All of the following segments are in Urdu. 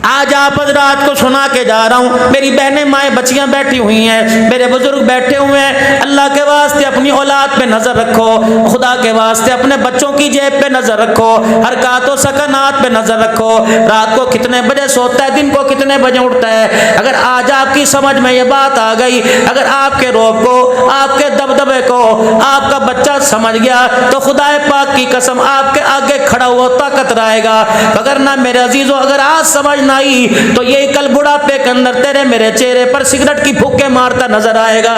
آج آپ حضرات کو سنا کے جا رہا ہوں. میری بہنیں مائیں بچیاں بیٹھی ہوئی ہیں, میرے بزرگ بیٹھے ہوئے ہیں. اللہ کے واسطے اپنی اولاد پہ نظر رکھو, خدا کے واسطے اپنے بچوں کی جیب پہ نظر رکھو, حرکات و سکنات پہ نظر رکھو. رات کو کتنے بجے سوتا ہے, دن کو کتنے بجے اٹھتا ہے. اگر آج آپ کی سمجھ میں یہ بات آ گئی, اگر آپ کے روب کو, آپ کے دبدبے کو آپ کا بچہ سمجھ گیا تو خدا پاک کی قسم آپ کے آگے کھڑا ہوا طاقت رہے گا. اگر نہ میرے عزیزو, اگر آج سمجھ نہ آئی تو یہ کل بڑھاپے کے اندر تیرے میرے چہرے پر سگریٹ کی پھوکے مارتا نظر آئے گا.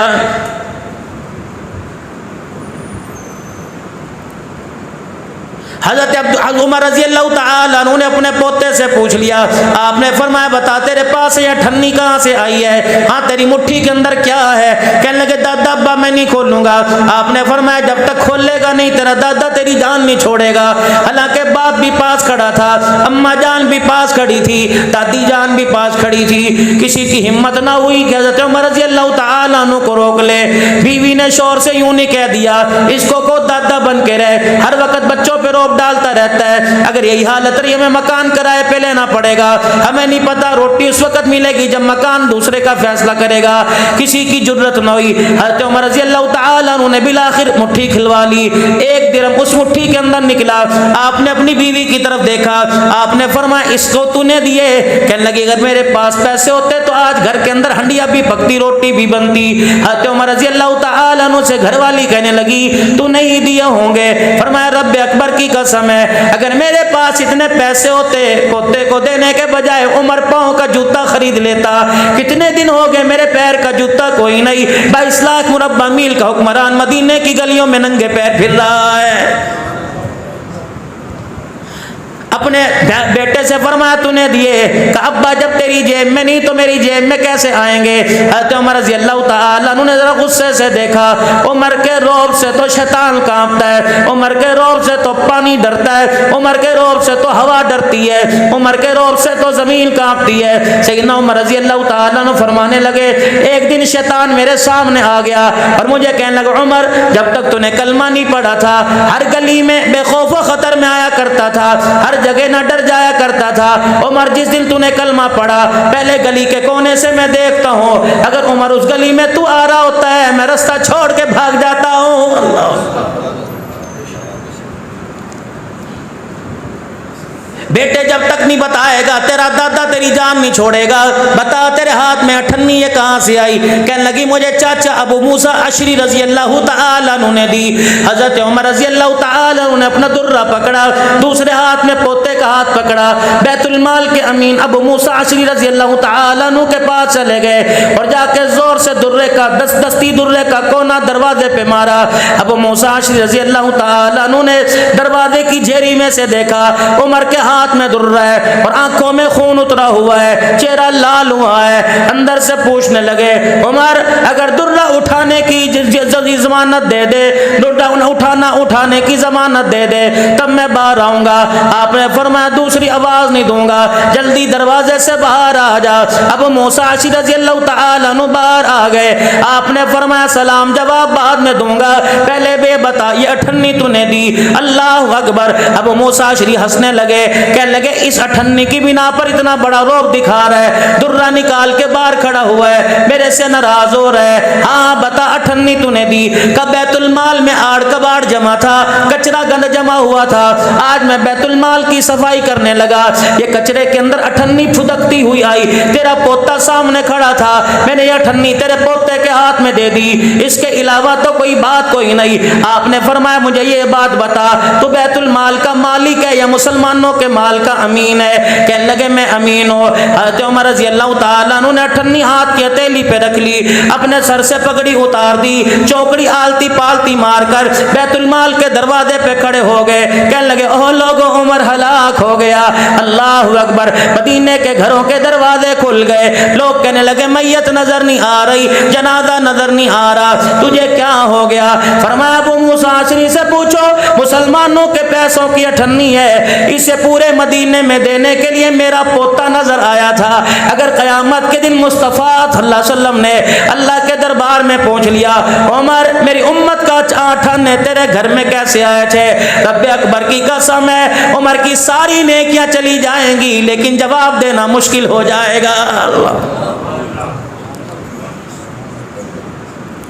حضرت عمر رضی اللہ تعالیٰ عنہ نے اپنے پوتے سے پوچھ لیا. آپ نے فرمایا بتا تیرے پاس یہ ٹھنی کہاں سے آئی ہے, ہاں تیری مٹھی کے اندر کیا ہے؟ کہنے لگے دادا ابا میں نہیں کھولوں گا. آپ نے فرمایا جب تک کھولے گا نہیں تیرا دادا تیری جان نہیں چھوڑے گا. حالانکہ باپ بھی پاس کھڑا تھا, اما جان بھی پاس کھڑی تھی, دادی جان بھی پاس کھڑی تھی. کسی کی ہمت نہ ہوئی کہ حضرت عمر رضی اللہ تعالیٰ عنہ کو روک لے. بیوی نے شور سے یوں نہیں کہہ دیا اس کو دادا بن کے رہے, ہر وقت بچوں پہ روب ڈالتا رہتا ہے. اگر یہی حالت رہی ہمیں مکان کرائے پہ لینا پڑے گا. ہمیں نہیں پتا روٹی اس وقت ملے گی جب مکان دوسرے کا فیصلہ کرے گا. کسی کی جرت نہ ہوئی. حضرت عمر رضی اللہ تعالیٰ عنہ نے بالآخر مٹھی کھلوا لی. ایک درہم اس مٹھی کے اندر نکلا. آپ نے اپنی بیوی کی طرف دیکھا, آپ نے فرمایا اس کو تو نے دیے؟ کہنے لگی اگر میرے پاس پیسے ہوتے تو آج گھر کے اندر ہنڈیا بھی پکتی, روٹی بھی بنتی. حضرت عمر رضی اللہ تعالیٰ عنہ سے گھر والی کہنے لگی تو نہیں دیے ہوں گے. فرمایا رب اکبر کی قسم ہے اگر میرے پاس اتنے پیسے ہوتے پوتے کو دینے کے بجائے عمر پاؤں کا جوتا خرید لیتا. کتنے دن ہو گئے میرے پیر کا جوتا کوئی نہیں. 22 لاکھ مربع میل کا حکمران مدینے کی گلیوں میں ننگے پیر پھر رہا ہے. اپنے بیٹے سے فرمایا تو نے دیے؟ کہ ابا جب تیری جیب میں نہیں تو میری جیب میں کیسے آئیں گے؟ حضرت عمر رضی اللہ تعالیٰ عنہ نے ذرا غصے سے دیکھا. عمر کے روب سے تو شیطان کانپتا ہے, عمر کے روب سے تو پانی ڈرتا ہے, عمر کے روب سے تو ہوا ڈرتی ہے, عمر کے روب سے تو زمین کانپتی ہے. سیدنا عمر رضی اللہ تعالیٰ عنہ فرمانے لگے ایک دن شیطان میرے سامنے آ گیا اور مجھے کہنے لگا عمر جب تک تو نے کلمہ نہیں پڑھا تھا ہر گلی میں بے خوف و خطر میں آیا کرتا تھا, ہر جگہ نہ ڈر جایا کرتا تھا. عمر جس دن تو نے کلمہ پڑھا پہلے گلی کے کونے سے میں دیکھتا ہوں, اگر عمر اس گلی میں تو آ رہا ہوتا ہے میں رستہ چھوڑ کے بھاگ جاتا ہوں. اللہ بیٹے جب تک نہیں بتائے گا تیرا دادا تیری جان نہیں چھوڑے گا. بتا تیرے ہاتھ میں اٹھنی یہ کہاں سے آئی؟ کہنے لگی مجھے چاچا ابو موسیٰ اشری رضی اللہ تعالیٰ عنہ نے دی. حضرت عمر رضی اللہ تعالیٰ عنہ نے اپنا درہ پکڑا, دوسرے ہاتھ میں پوتے کا ہاتھ پکڑا, بیت المال کے امین ابو موسیٰ اشری رضی اللہ تعالیٰ عنہ کے پاس چلے گئے اور جا کے زور سے درے کا دستی درے کا کونا دروازے پہ مارا. ابو موسیٰ اشری رضی اللہ تعالیٰ عنہ نے دروازے کی جھیری میں سے دیکھا عمر کے ہاتھ میں درہ ہے اور آنکھوں میں خون اترا ہوا ہے, چہرہ لال ہوا ہے. اندر سے پوچھنے لگے عمر اگر درہ اٹھانے کی ضمانت دے دے, درہ اٹھانے کی ضمانت دے دے تب میں باہر آؤں گا. آپ نے فرمایا دوسری آواز نہیں دوں گا, جلدی دروازے سے باہر آ جا. اب موسیٰ اشری رضی اللہ تعالیٰ عنہ باہر آ گئے. آپ نے فرمایا سلام جواب بعد میں دوں گا, پہلے بے بتا یہ اٹھنی تو نے دی؟ اللہ اکبر. اب موسیٰ اشری ہنسنے لگے, کہنے لگے اس اٹھنی کی بنا پر اتنا بڑا روب دکھا رہا ہے, درہ نکال کے باہر کھڑا ہوا ہے, میرے سے ناراض ہو رہا ہے. ہاں بتا اٹھنی تو نے دی؟ کہ بیت المال میں آڑ کباڑ جمع تھا, کچرا گند جمع ہوا تھا, آج میں بیت المال کی صفائی کرنے لگا, یہ کچرے کے اندر اٹھنی پھدکتی ہوئی آئی, تیرا پوتا سامنے کھڑا تھا, میں نے یہ اٹھنی تیرے پوتے کے ہاتھ میں دے دی, اس کے علاوہ تو کوئی بات کوئی نہیں. آپ نے فرمایا مجھے یہ بات بتا تو بیت المال کا مالک ہے یا مسلمانوں کے مال کا امین ہے؟ کہنے لگے میں امین ہوں. حضرت عمر رضی اللہ تعالیٰ عنہ نے اٹھنی ہاتھ کی ہتھیلی پہ رکھ لی, اپنے سر سے پگڑی اتار دی, چوکڑی آلتی پالتی مار کر بیت المال کے دروازے پہ کھڑے ہو گئے. کہنے لگے اوہ لوگوں عمر ہلاک ہو گیا. اللہ اکبر. مدینے کے گھروں کے دروازے کھل گئے, لوگ کہنے لگے میت نظر نہیں آ رہی, جنازہ نظر نہیں آ رہا, تجھے کیا ہو گیا؟ فرمایا ابو موسیٰ اشری سے پوچھو, مسلمانوں کے پیسوں کی اٹھنی ہے, اسے پورے مدینے میں دینے کے لیے میرا پوتا نظر آیا تھا. اگر قیامت کے دن مصطفیٰ صلی اللہ علیہ وسلم نے اللہ کے دربار میں پہنچ لیا عمر میری امت کا اٹھنے تیرے گھر میں کیسے آئے تھے؟ رب اکبر کی قسم ہے عمر کی ساری ساری نیکیاں چلی جائیں گی لیکن جواب دینا مشکل ہو جائے گا. اللہ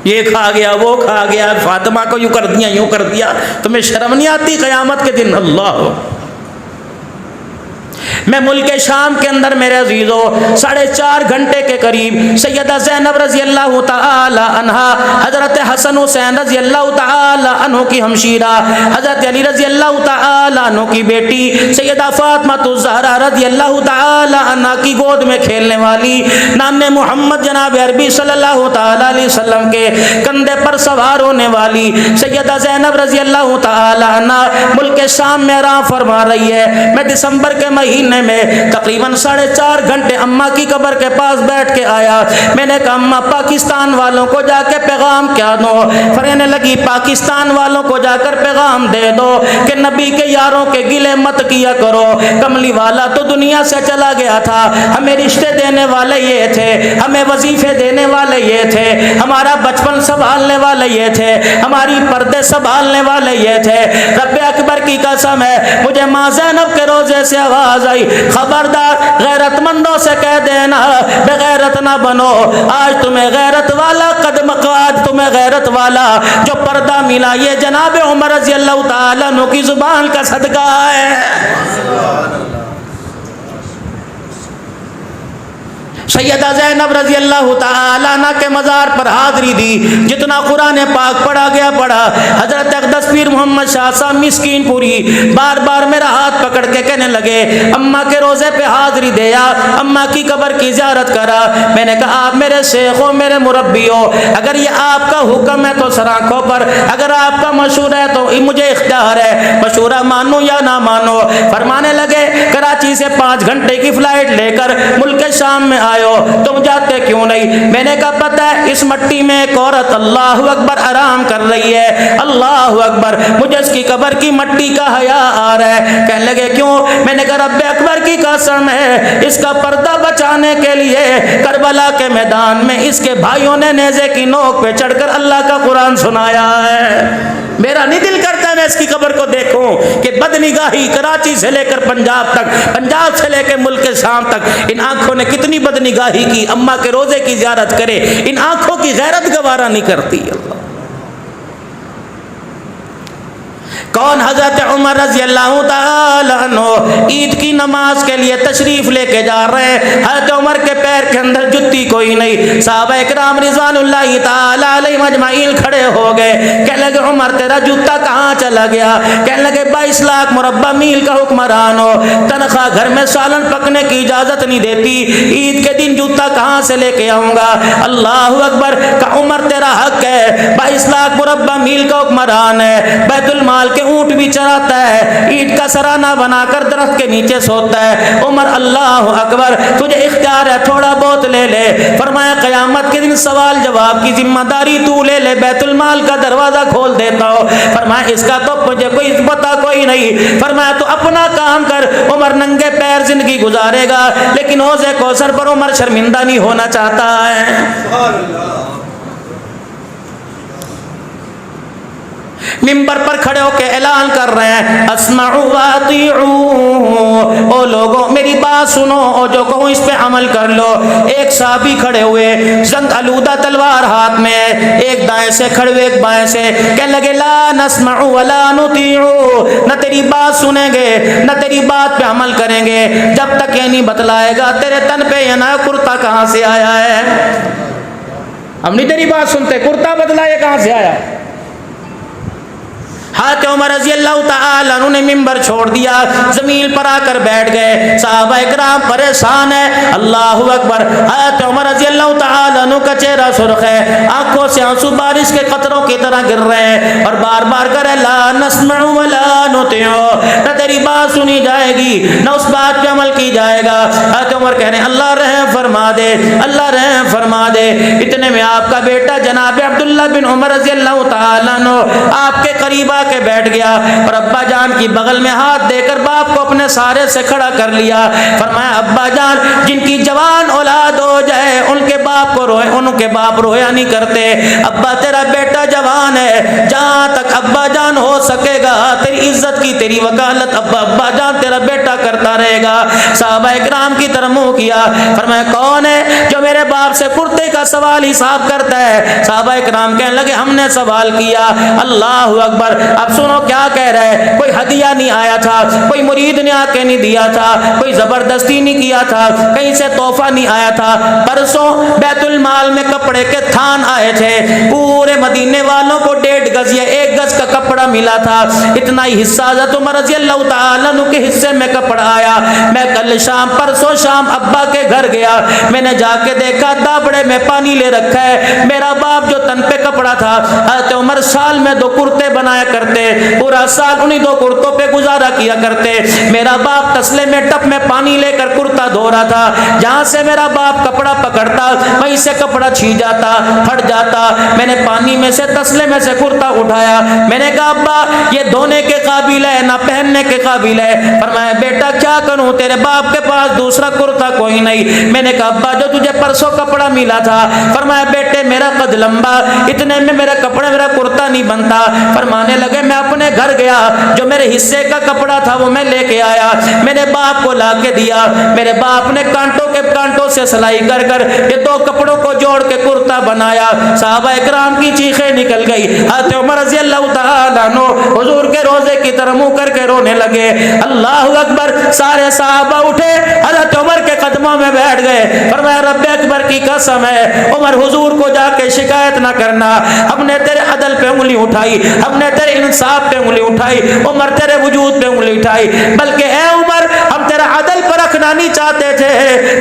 یہ کھا گیا وہ کھا گیا، فاطمہ کو یوں کر دیا یوں کر دیا، تمہیں شرم نہیں آتی قیامت کے دن؟ اللہ میں ملک شام کے اندر میرے عزیزو 4.5 گھنٹے کے قریب سیدہ زینب رضی اللہ تعالی عنہا، حضرت حسن حسین رضی اللہ تعالی عنہ کی ہمشیرہ، حضرت علی رضی اللہ تعالی عنہ کی بیٹی سیدہ فاطمہ الزہرا رضی اللہ تعالی عنہا کی گود میں کھیلنے والی، نام محمد جناب عربی صلی اللہ تعالی علیہ وسلم کے کندھے پر سوار ہونے والی سیدہ زینب رضی اللہ تعالی عنہا ملک شام میں آرام فرما رہی ہے. میں دسمبر کے مہینے میں تقریباً 4.5 گھنٹے اماں کی قبر کے پاس بیٹھ کے آیا. میں نے کہا اماں پاکستان والوں کو جا کے پیغام کیا دو؟ فرمانے لگی پاکستان والوں کو جا کر پیغام دے دو کہ نبی کے یاروں کے گلے مت کیا کرو. کملی والا تو دنیا سے چلا گیا تھا، ہمیں رشتے دینے والے یہ تھے، ہمیں وظیفے دینے والے یہ تھے، ہمارا بچپن سنبھالنے والے یہ تھے، ہماری پردے سنبھالنے والے یہ تھے. رب اکبر کی قسم ہے مجھے ماں زینب کے روزے سے آواز آئی، خبردار غیرت مندوں سے کہہ دینا بے غیرت نہ بنو. آج تمہیں غیرت والا قدم، آج تمہیں غیرت والا جو پردہ ملا یہ جناب عمر رضی اللہ تعالیٰ عنہ کی زبان کا صدقہ ہے. سیدہ زینب رضی اللہ تعالی عنہ کے مزار پر حاضری دی. جتنا قرآن پاک پڑھا گیا پڑھا. حضرت اقدس پیر محمد شاہ صاحب مسکین پوری بار بار میرا ہاتھ پکڑ کے کہنے لگے اماں کے روزے پہ حاضری دیا، اماں کی قبر کی زیارت کرا. میں نے کہا آپ میرے شیخ ہو، میرے مربی ہو، اگر یہ آپ کا حکم ہے تو سر آنکھوں پر، اگر آپ کا مشورہ ہے تو مجھے اختیار ہے، مشورہ مانو یا نہ مانو. فرمانے لگے کراچی سے 5 گھنٹے کی فلائٹ لے کر ملک شام میں آئے ہو، تم جاتے کیوں نہیں؟ میں نے کہا پتہ ہے اس مٹی میں ایک عورت اللہ اکبر آرام کر رہی ہے، اللہ اکبر، مجھے اس کی قبر کی مٹی کا حیا آ رہا ہے. کہنے لگے کیوں؟ میں نے کہا رب اکبر کی قسم ہے اس کا پردہ بچانے کے لیے کربلا کے میدان میں اس کے بھائیوں نے نیزے کی نوک پہ چڑھ کر اللہ کا قرآن سنایا ہے. میرا نہیں دل کرتا میں اس کی قبر کو دیکھوں کہ بدنگاہی کراچی سے لے کر پنجاب تک، پنجاب سے لے کے ملک شام تک ان آنکھوں نے کتنی بدنگاہی کی. اماں کے روزے کی زیارت کرے، ان آنکھوں کی غیرت گوارا نہیں کرتی. اللہ کون؟ حضرت عمر رضی اللہ تعالی عنہ عید کی نماز کے لیے تشریف لے کے جا رہے ہیں. حضرت عمر کے پیر کے اندر جتی کوئی نہیں. صحابہ اکرام رضوان اللہ تعالی علیہم اجمعین کھڑے ہو گئے. کہنے لگے عمر تیرا جوتا کہاں چلا گیا؟ کہنے لگے 22 لاکھ مربع میل کا حکمران ہو، تنخواہ گھر میں سالن پکنے کی اجازت نہیں دیتی، عید کے دن جوتا کہاں سے لے کے آؤں گا؟ اللہ اکبر. کہ عمر تیرا حق ہے، 22 لاکھ مربع میل کا حکمران ہے، بیت المال کے اونٹ بھی چراتا ہے، اینٹ کا سرانہ بنا کر درخت کے نیچے سوتا ہے. عمر اللہ اکبر، تجھے اختیار ہے تھوڑا بہت لے لے. فرمایا قیامت کے دن سوال جواب کی ذمہ داری تو لے لے، بیت المال کا دروازہ کھول دیتا ہو. فرمایا اس کا تو مجھے کوئی پتہ کوئی نہیں. فرمایا تو اپنا کام کر. عمر ننگے پیر زندگی گزارے گا لیکن حوض کوثر پر عمر شرمندہ نہیں ہونا چاہتا ہے. منبر پر کھڑے ہو کے اعلان کر رہے ہیں اسمعوا واطیعوا، او لوگوں میری بات سنو اور جو کہوں اس پہ عمل کر لو. ایک صحابی کھڑے ہوئے، زنگ آلودہ تلوار ہاتھ میں ہے، ایک دائیں سے کھڑے ہوئے ایک بائیں سے. کہنے لگے لا نسمع ولا نطیع، نہ تیری بات سنیں گے نہ تیری بات پہ عمل کریں گے جب تک یہ نہیں بتلائے گا تیرے تن پہ یہ نیا کرتا کہاں سے آیا ہے. ہم نہیں تیری بات سنتے، کرتا بدلا یہ کہاں سے آیا؟ حضرت عمر رضی اللہ تعالی عنہ نے منبر چھوڑ دیا، زمین پر آ کر بیٹھ گئے. صحابہ اکرام پریشان ہے. اللہ اکبر. حضرت عمر رضی اللہ تعالی عنہ کا چہرہ سرخ ہے، آنکھوں سے آنسو بارش کے قطروں کی طرح گر رہے ہیں اور بار بار کرے لا نسمع ولا نطیع، نہ تیری بات سنی جائے گی نہ اس بات پہ عمل کی جائے گا. حضرت عمر کہہ رہے ہیں اللہ رحم فرما دے، اللہ رحم فرما دے. اتنے میں آپ کا بیٹا جناب عبداللہ بن عمر رضی اللہ تعالی عنہ آپ کے قریب کے بیٹھ گیا اور ابا جان کی بغل میں ہاتھ دے کر باپ کو اپنے سارے سے کھڑا کر لیا. فرمایا ابا جان جن کی جوان اولاد ہو جائے ان کے باپ کو روئے، ان کے باپ رویا نہیں کرتے. ابا تیرا بیٹا جوان ہے، جہاں تک ابا جان ہو سکے گا تیری عزت کی تیری وکالت ابا جان تیرا بیٹا کرتا رہے گا۔ صحابہ کرام کی طرف منہ کیا، فرمایا کون ہے جو میرے باپ سے کرتے کا سوال حساب کرتا ہے؟ صحابہ کرام کہنے لگے ہم نے سوال کیا۔ اللہ اکبر، اب سنو کیا کہہ رہے ہیں، کوئی ہدیہ نہیں آیا تھا، کوئی مرید نے آ کے نہیں دیا تھا، کوئی زبردستی نہیں کیا تھا، کہیں سے تحفہ نہیں آیا تھا، پرسوں بیت المال میں کپڑے کے تھان آئے تھے، پورے مدینے والوں کو 1.5 گز یا 1 گز کا کپڑا ملا تھا، اتنا ہی حصہ حضرت عمر رضی اللہ تعالیٰ عنہ کے حصے میں کپڑا آیا۔ میں کل شام پرسوں شام ابا کے گھر گیا، میں نے جا کے دیکھا دابڑے میں پانی لے رکھا ہے، میرا باپ جو تن پہ کپڑا تھا، حضرت عمر سال میں 2 کرتے بنایا کرتے، پورا سال انہی 2 کرتوں پہ گزارا کیا کرتے، میرا باپ تسلے میں ٹپ میں پانی لے کر کرتا دھو رہا تھا، جہاں سے میرا باپ کپڑا پکڑتا وہیں سے کپڑا چھین جاتا، پھٹ جاتا، میں نے پانی میں سے تسلے میں سے کرتا اٹھایا، میں نے کہا ابا یہ دھونے کے قابل ہے نہ پہننے کے قابل ہے۔ فرمایا بیٹا کیا کروں، تیرے باپ کے پاس دوسرا کرتا کوئی نہیں۔ میں نے کہا ابا جو تجھے پرسوں کپڑا ملا تھا، فرمایا بیٹے میرا قد لمبا، اتنے میں میرا کپڑا میرا کرتا نہیں بنتا۔ فرمانے لگے میں اپنے گھر گیا، جو میرے حصے کا کپڑا تھا وہ میں لے کے آیا، میں نے باپ کو لا کے دیا، میرے باپ نے کانٹوں سے سلائی کر کر یہ 2 کپڑوں کو جوڑ کے کرتا بنایا۔ صحابہ اکرام کی چیخیں نکل گئی، حضرت عمر رضی اللہ تعالیٰ عنہ حضور کے روزے کی طرف منہ کر کے رونے لگے۔ اللہ اکبر، سارے صحابہ اٹھے، حضرت عمر کے قدموں میں بیٹھ گئے، فرمایا رب اکبر کی قسم ہے عمر حضور کو جا کے شکایت نہ کرنا، ہم نے تیرے عدل پہ انگلی اٹھائی، ہم نے تیرے انصاف پہ انگلی اٹھائی، عمر تیرے وجود پہ انگلی اٹھائی، بلکہ اے عمر ہم تیرا عدل پر رکھنا نہیں چاہتے تھے،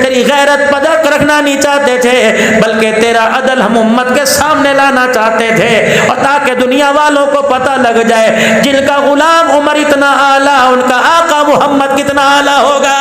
تیری غیرت پر رکھنا نہیں چاہتے تھے، بلکہ تیرا عدل ہم امت کے سامنے لانا چاہتے تھے، اور تاکہ دنیا والوں کو پتہ لگ جائے جن کا غلام عمر اتنا اعلیٰ، ان کا آقا محمد کتنا اعلیٰ ہوگا۔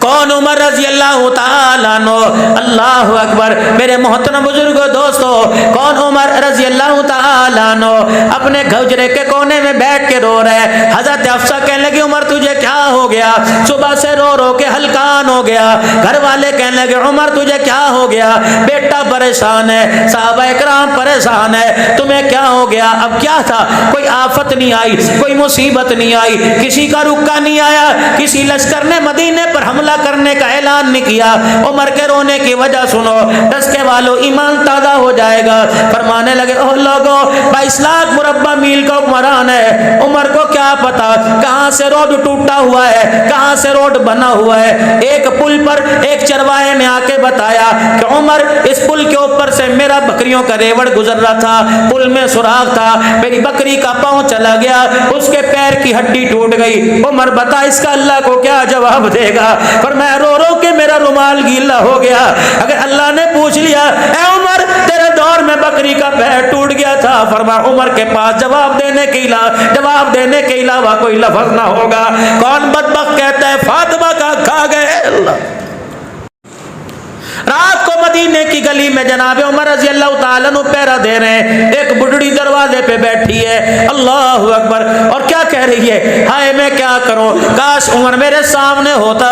کون عمر رضی اللہ تعالیٰ عنہ؟ اللہ اکبر، میرے محترم بزرگوں دوستو، کون عمر رضی اللہ تعالیٰ عنہ اپنے حجرے کے کونے میں بیٹھ کے رو رہے۔ حضرت حفصہ کہنے لگی عمر تجھے کیا ہو گیا؟ صبح سے رو رو کے ہلکان ہو گیا۔ گھر والے کہنے لگے عمر تجھے کیا ہو گیا؟ بیٹا پریشان ہے، صحابہ اکرام پریشان ہے، تمہیں کیا ہو گیا؟ اب کیا تھا؟ کوئی آفت نہیں آئی، کوئی مصیبت نہیں آئی، کسی کا رکا نہیں آیا، کسی لشکر نے مدینے پر حملہ کرنے کا اعلان نہیں کیا۔ عمر کے رونے کی وجہ سنو، دسکے والوں ایمان تازہ ہو جائے گا۔ فرمانے لگے او لوگوں 22 لاکھ مربع میل کا حکمران ہے، عمر کو کیا پتا کہاں سے روڈ ٹوٹا ہوا ہے، کہاں سے روڈ بنا ہوا ہے۔ ایک پل پر ایک چرواہے نے آ کے بتایا کہ عمر اس پل کے اوپر سے میرا بکریوں کا ریوڑ گزر رہا تھا، پل میں سوراخ تھا، میری بکری کا پاؤں چلا گیا، اس کے پیر کی ہڈی ٹوٹ گئی۔ عمر بتا اس کا اللہ کو کیا جواب دے گا؟ فرمایا رو رو کے میرا رومال گیلا ہو گیا، اگر اللہ نے پوچھ لیا اے عمر تیرے دور میں بکری کا پیر ٹوٹ گیا تھا، فرمایا عمر کے پاس جواب دینے کے علاوہ کوئی لفظ نہ ہوگا۔ کون بدبخت کہتا ہے فاطمہ کا کھا گئے اللہ۔ رات کو مدینے کی گلی میں جناب عمر رضی اللہ تعالیٰ عنہ پہرا دے رہے ہیں، ایک بڑھڑی دروازے پہ بیٹھی ہے، اللہ اکبر، اور کیا کہہ رہی ہے ہائے میں کیا کروں، کاش عمر میرے سامنے ہوتا،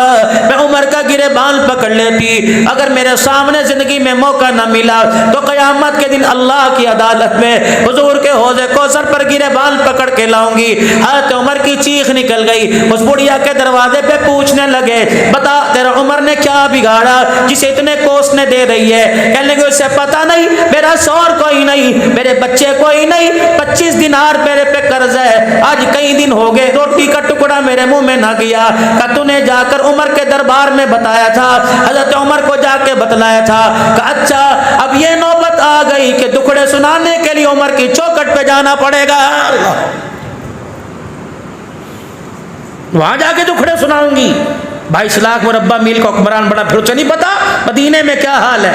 میں عمر کا گریبان پکڑ لیتی، اگر میرے سامنے زندگی میں موقع نہ ملا تو قیامت کے دن اللہ کی عدالت میں حضور کے حوض کوثر پر گریبان پکڑ کے لاؤں گی۔ حضرت عمر کی چیخ نکل گئی، اس بڑھیا کے دروازے پہ پوچھنے لگے بتا تیرا عمر نے کیا بگاڑا جسے اتنے کوس نے دے رہی ہے؟ کہنے لگے اسے پتہ نہیں، میرا شوہر کوئی نہیں، میرے بچے کوئی نہیں، 25 دینار میرے پہ قرض ہے، آج کئی دن ہو گئے روٹی کا ٹکڑا میرے منہ میں نہ گیا۔ کہ تو نے جا کر عمر کے دربار میں بتایا تھا، حضرت عمر کو جا کے بتلایا تھا کہ اچھا اب یہ نوبت آ گئی کہ دکھڑے سنانے کے لیے عمر کی چوکھٹ پہ جانا پڑے گا، وہاں جا کے دکھڑے سناؤں گی۔ 22 لاکھ مربع میل کا حکمران بڑا، پھر اسے نہیں پتا مدینے میں کیا حال ہے،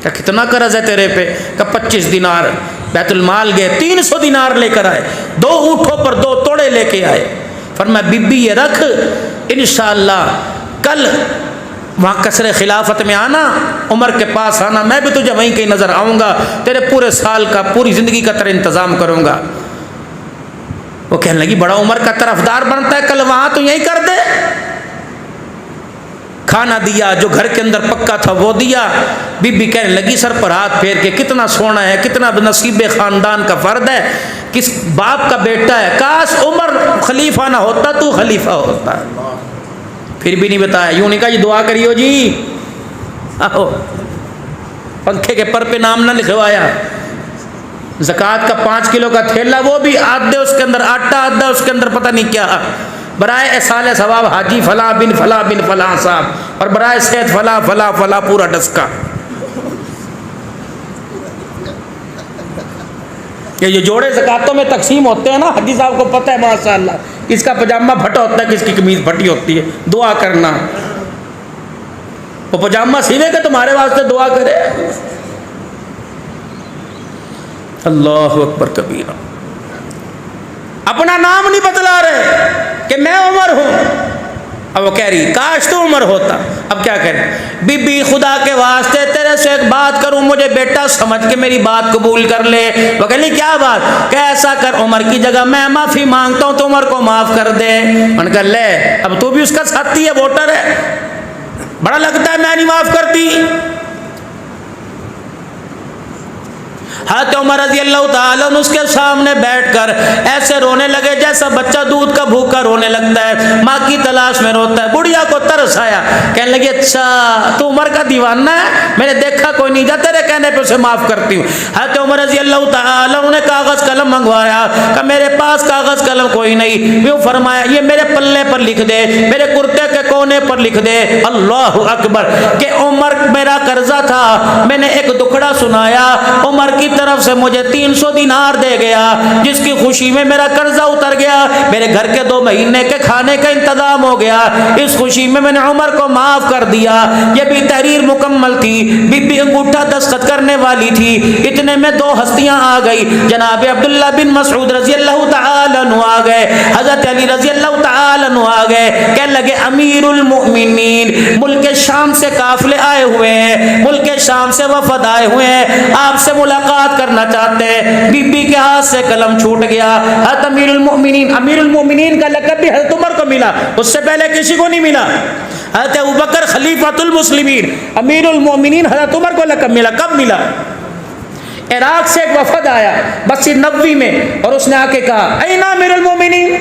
کہ کتنا قرض ہے تیرے پہ، کہ 25 دینار۔ بیت المال گئے 300 دینار لے کر آئے، 2 اونٹوں پر 2 توڑے لے کے آئے، فرمایا بی بی یہ رکھ، انشاءاللہ کل وہاں قصر خلافت میں آنا، عمر کے پاس آنا، میں بھی تجھے وہیں کہیں نظر آؤں گا، تیرے پورے سال کا پوری زندگی کا تیرا انتظام کروں گا۔ وہ کہنے لگی بڑا عمر کا طرفدار بنتا ہے، کل وہاں تو یہی کر دے۔ کھانا دیا، جو گھر کے اندر پکا تھا وہ دیا۔ بی بی کہنے لگی سر پر ہاتھ پھیر کے کتنا سونا ہے، کتنا نصیب خاندان کا فرد ہے کس باپ کا بیٹا ہے، کاش عمر خلیفہ نہ ہوتا تو خلیفہ ہوتا، پھر بھی نہیں بتایا، یوں نہیں کہا یہ دعا کریو جی، آہو پنکھے کے پر پہ نام نہ لکھوایا۔ زکوٰۃ کا 5 کلو کا تھیلا، وہ بھی آدھے اس کے اندر آٹا، آدھا اس کے اندر پتہ نہیں کیا، برائے احصال ثواب حاجی فلاں بن فلاں بن فلاں صاحب، اور برائے صحت فلاں فلاں فلاں، پورا ڈسکا۔ یہ جوڑے زکاتوں میں تقسیم ہوتے ہیں نا، حاجی صاحب کو پتہ ہے ماشاء اللہ، کس کا پاجامہ پھٹا ہوتا ہے، کس کی قمیض پھٹی ہوتی ہے، دعا کرنا، وہ پاجامہ سیوے کہ تمہارے واسطے دعا کرے۔ اللہ اکبر کبیرہ، اپنا نام نہیں بتلا رہے کہ میں عمر ہوں، اب وہ کہہ رہی کاش تو عمر ہوتا۔ اب کیا کریں، بی بی خدا کے واسطے تیرے سے ایک بات کروں، مجھے بیٹا سمجھ کے میری بات قبول کر لے۔ وہ کہہ لی کیا بات، کہ ایسا کر عمر کی جگہ میں معافی مانگتا ہوں تو عمر کو معاف کر دے۔ ان کا لے، اب تو بھی اس کا ساتھی ہے، ووٹر ہے، بڑا لگتا ہے میں نہیں معاف کرتی۔ حضرت عمر رضی اللہ تعالیٰ عنہ اس کے سامنے بیٹھ کر ایسے رونے لگے جیسا بچہ دودھ کا بھوکا رونے لگتا ہے، ماں کی تلاش میں روتا ہے۔ بڑھیا کو ترس آیا، کہنے لگی اچھا تو عمر کا دیوانہ ہے، میں نے دیکھا کوئی نہیں، جا تیرے کہنے پہ اسے معاف کرتی ہوں۔ حضرت عمر رضی اللہ تعالیٰ عنہ نے کاغذ قلم منگوایا کہ میرے پاس کاغذ قلم کوئی نہیں، یوں فرمایا یہ میرے پلے پر لکھ دے، میرے کرتے کے کونے پر لکھ دے، اللہ اکبر، کہ عمر میرا قرضہ تھا، میں نے ایک دکھڑا سنایا، عمر کی طرف سے مجھے 300 دینار دے گیا، جس کی خوشی میں میرا قرضہ اتر گیا، میرے گھر کے 2 مہینے کے کھانے کا انتظام ہو گیا، اس خوشی میں نے عمر کو معاف کر دیا۔ یہ بھی تحریر مکمل تھی، بی بی انگوٹھا دستخط کرنے والی تھی، اتنے میں 2 ہستیاں آ گئی، جناب عبداللہ بن مسعود رضی اللہ تعالی عنہ آ گئے، حضرت علی رضی اللہ تعالی عنہ آ گئے، کہنے لگے امیر المؤمنین ملک شام سے قافلے آئے ہوئے ہیں، ملک شام سے وفد آئے ہوئے ہیں، آپ سے ملاقات کرنا چاہتے ہیں۔ بی بی کے ہاتھ سے قلم چھوٹ گیا، حضرت امیر المؤمنین کا لقب بھی حضرت عمر کو ملا، اس سے پہلے کسی کو نہیں ملا۔ حضرت ابوبکر خلیفۃ المسلمین، امیر المؤمنین حضرت عمر کو لقب ملا، کب ملا؟ عراق سے ایک وفد آیا مسجد نبوی میں، اور اس نے آ کے کہا اے امیر المؤمنین،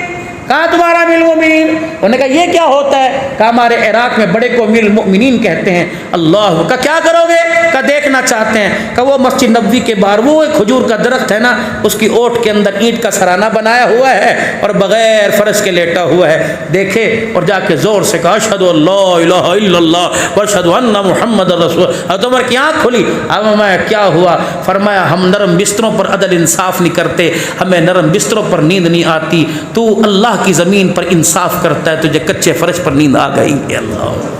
کہاں تمہارا امیر المؤمنین؟ انہوں نے کہا یہ کیا ہوتا ہے؟ کہا ہمارے عراق میں بڑے کو امیر المؤمنین کہتے ہیں۔ اللہ کا کیا کرو گے؟ کہا دیکھنا چاہتے ہیں۔ کہا وہ مسجد نبوی کے باہر وہ ایک کھجور کا درخت ہے نا، اس کی اوٹ کے اندر اینٹ کا سرانہ بنایا ہوا ہے اور بغیر فرش کے لیٹا ہوا ہے، دیکھے اور جا کے زور سے کہا اشہد ان لا الہ الا اللہ واشہد ان محمد رسول۔ حضرت عمر کی آنکھ کھلی، اب میں کیا ہوا؟ فرمایا ہم نرم بستروں پر عدل انصاف نہیں کرتے، ہمیں نرم بستروں پر نیند نہیں آتی، تو اللہ کی زمین پر انصاف کرتا ہے، تجھے کچے فرش پر نیند آ گئی ہے۔ اللہ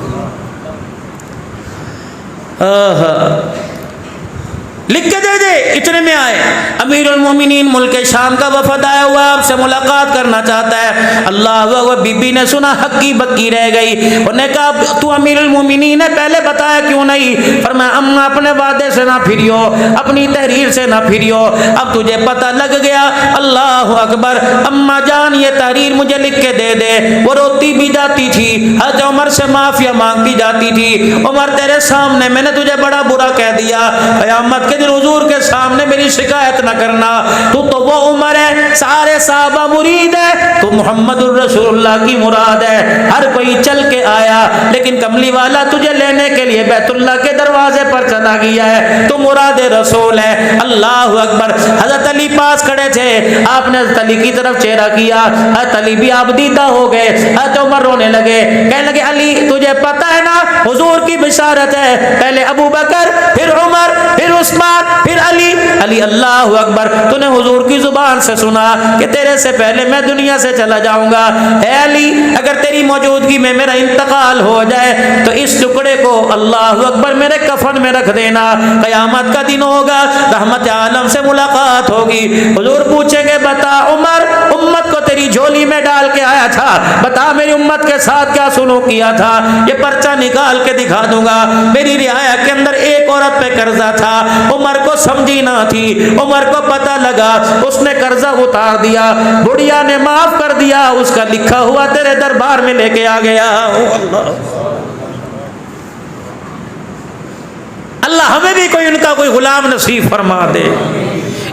لکھ کے دے دے، اتنے میں آئے امیر المومنین ملک شام کا وفد آیا ہوا آپ سے ملاقات کرنا چاہتا ہے۔ اللہ وہ بی بی نے سنا ہکی بکی رہ گئی، انہوں نے کہا تو امیر المومنین ہے، پہلے بتایا کیوں نہیں؟ فرمایا اما اپنے وعدے سے نہ پھریو، اپنی تحریر سے نہ پھریو، اب تجھے پتہ لگ گیا۔ اللہ اکبر، اما جان یہ تحریر مجھے لکھ کے دے دے۔ وہ روتی بھی جاتی تھی، حضرت عمر سے معافیا مانگتی جاتی تھی، عمر تیرے سامنے میں نے تجھے بڑا برا کہہ دیا، قیامت دن حضور کے سامنے میری شکایت نہ کرنا، تو وہ عمر ہے، سارے صحابہ مرید ہے، تو محمد الرسول اللہ کی مراد ہے، ہر کوئی چل کے آیا، لیکن کملی والا تجھے لینے کے لیے بیت اللہ کے دروازے پر چلا گیا ہے، تو مراد رسول ہے۔ اللہ اکبر، حضرت علی پاس کھڑے تھے، آپ نے حضرت علی کی طرف چہرہ کیا، حضرت علی بھی آپ دیدہ ہو گئے، حضرت عمر رونے لگے، کہنے لگے علی تجھے پتہ ہے نا حضور کی بشارت ہے، پہلے ابو بکر پھر عمر پھر عثمان پھر علی۔ علی اللہ اکبر، تو نے حضور کی زبان سے سنا کہ تیرے سے پہلے میں دنیا سے چلا جاؤں گا، اے علی اگر تیری موجودگی میں میرا انتقال ہو جائے تو اس ٹکڑے کو اللہ اکبر میرے کفن میں رکھ دینا، قیامت کا دن ہوگا، رحمت عالم سے ملاقات ہوگی، حضور پوچھیں گے بتا عمر امت کو تیری جھولی میں ڈال کے آیا تھا، بتا میری امت کے ساتھ کیا سلوک کیا تھا، یہ پرچہ نکال کے دکھا دوں گا، میری رعایا کے اندر ایک عورت پہ قرضہ تھا، عمر کو سمجھی نہ تھی، عمر کو پتہ لگا، اس نے قرضہ اتار دیا، بڑھیا نے معاف کر دیا، اس کا لکھا ہوا تیرے دربار میں لے کے آ گیا۔ اللہ ہمیں بھی کوئی ان کا کوئی غلام نصیب فرما دے۔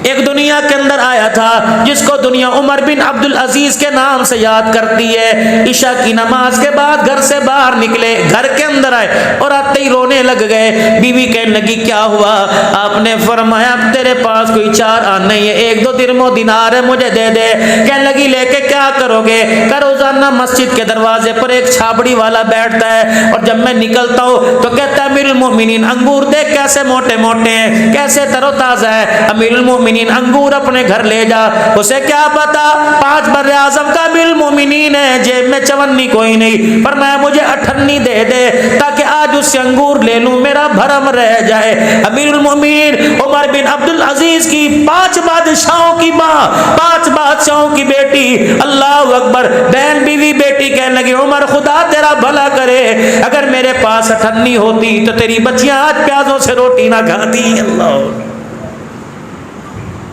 ایک دنیا کے اندر آیا تھا جس کو دنیا عمر بن عبد العزیز کے نام سے یاد کرتی ہے. عشاء کی نماز کے بعد گھر سے باہر نکلے, گھر کے اندر آئے اور آتے ہی رونے لگ گئے. بیوی کہنے لگی کیا ہوا؟ آپ نے فرمایا تیرے پاس کوئی 4 آنے نہیں ہے, 1-2 درہم و دینار ہے, مجھے دے دے. کہنے لگی لے کے کیا کرو گے؟ کہ روزانہ مسجد کے دروازے پر ایک چھابڑی والا بیٹھتا ہے اور جب میں نکلتا ہوں تو کہتا ہے امیر المومنین انگور دیکھ کیسے موٹے موٹے ہیں, کیسے تر و تازہ ہے, امیر المومنین انگور اپنے گھر لے جا. اسے کیا پتا 5 بر اعظم کا امیر المومنین ہے, جیب میں چونی کوئی نہیں. فرمایا مجھے 58 دے دے تاکہ آج اس سے انگور لے لوں, میرا بھرم رہ جائے. امیر المومنین عمر بن عبد العزیز کی 5 بادشاہوں کی ماں, 5 بادشاہوں کی بیٹی, اللہ اکبر, بہن بیوی بیٹی کہنے لگی عمر خدا تیرا بھلا کرے, اگر میرے پاس 58 ہوتی تو تیری بچیاں آج پیازوں سے روٹی نہ کھاتی. اللہ,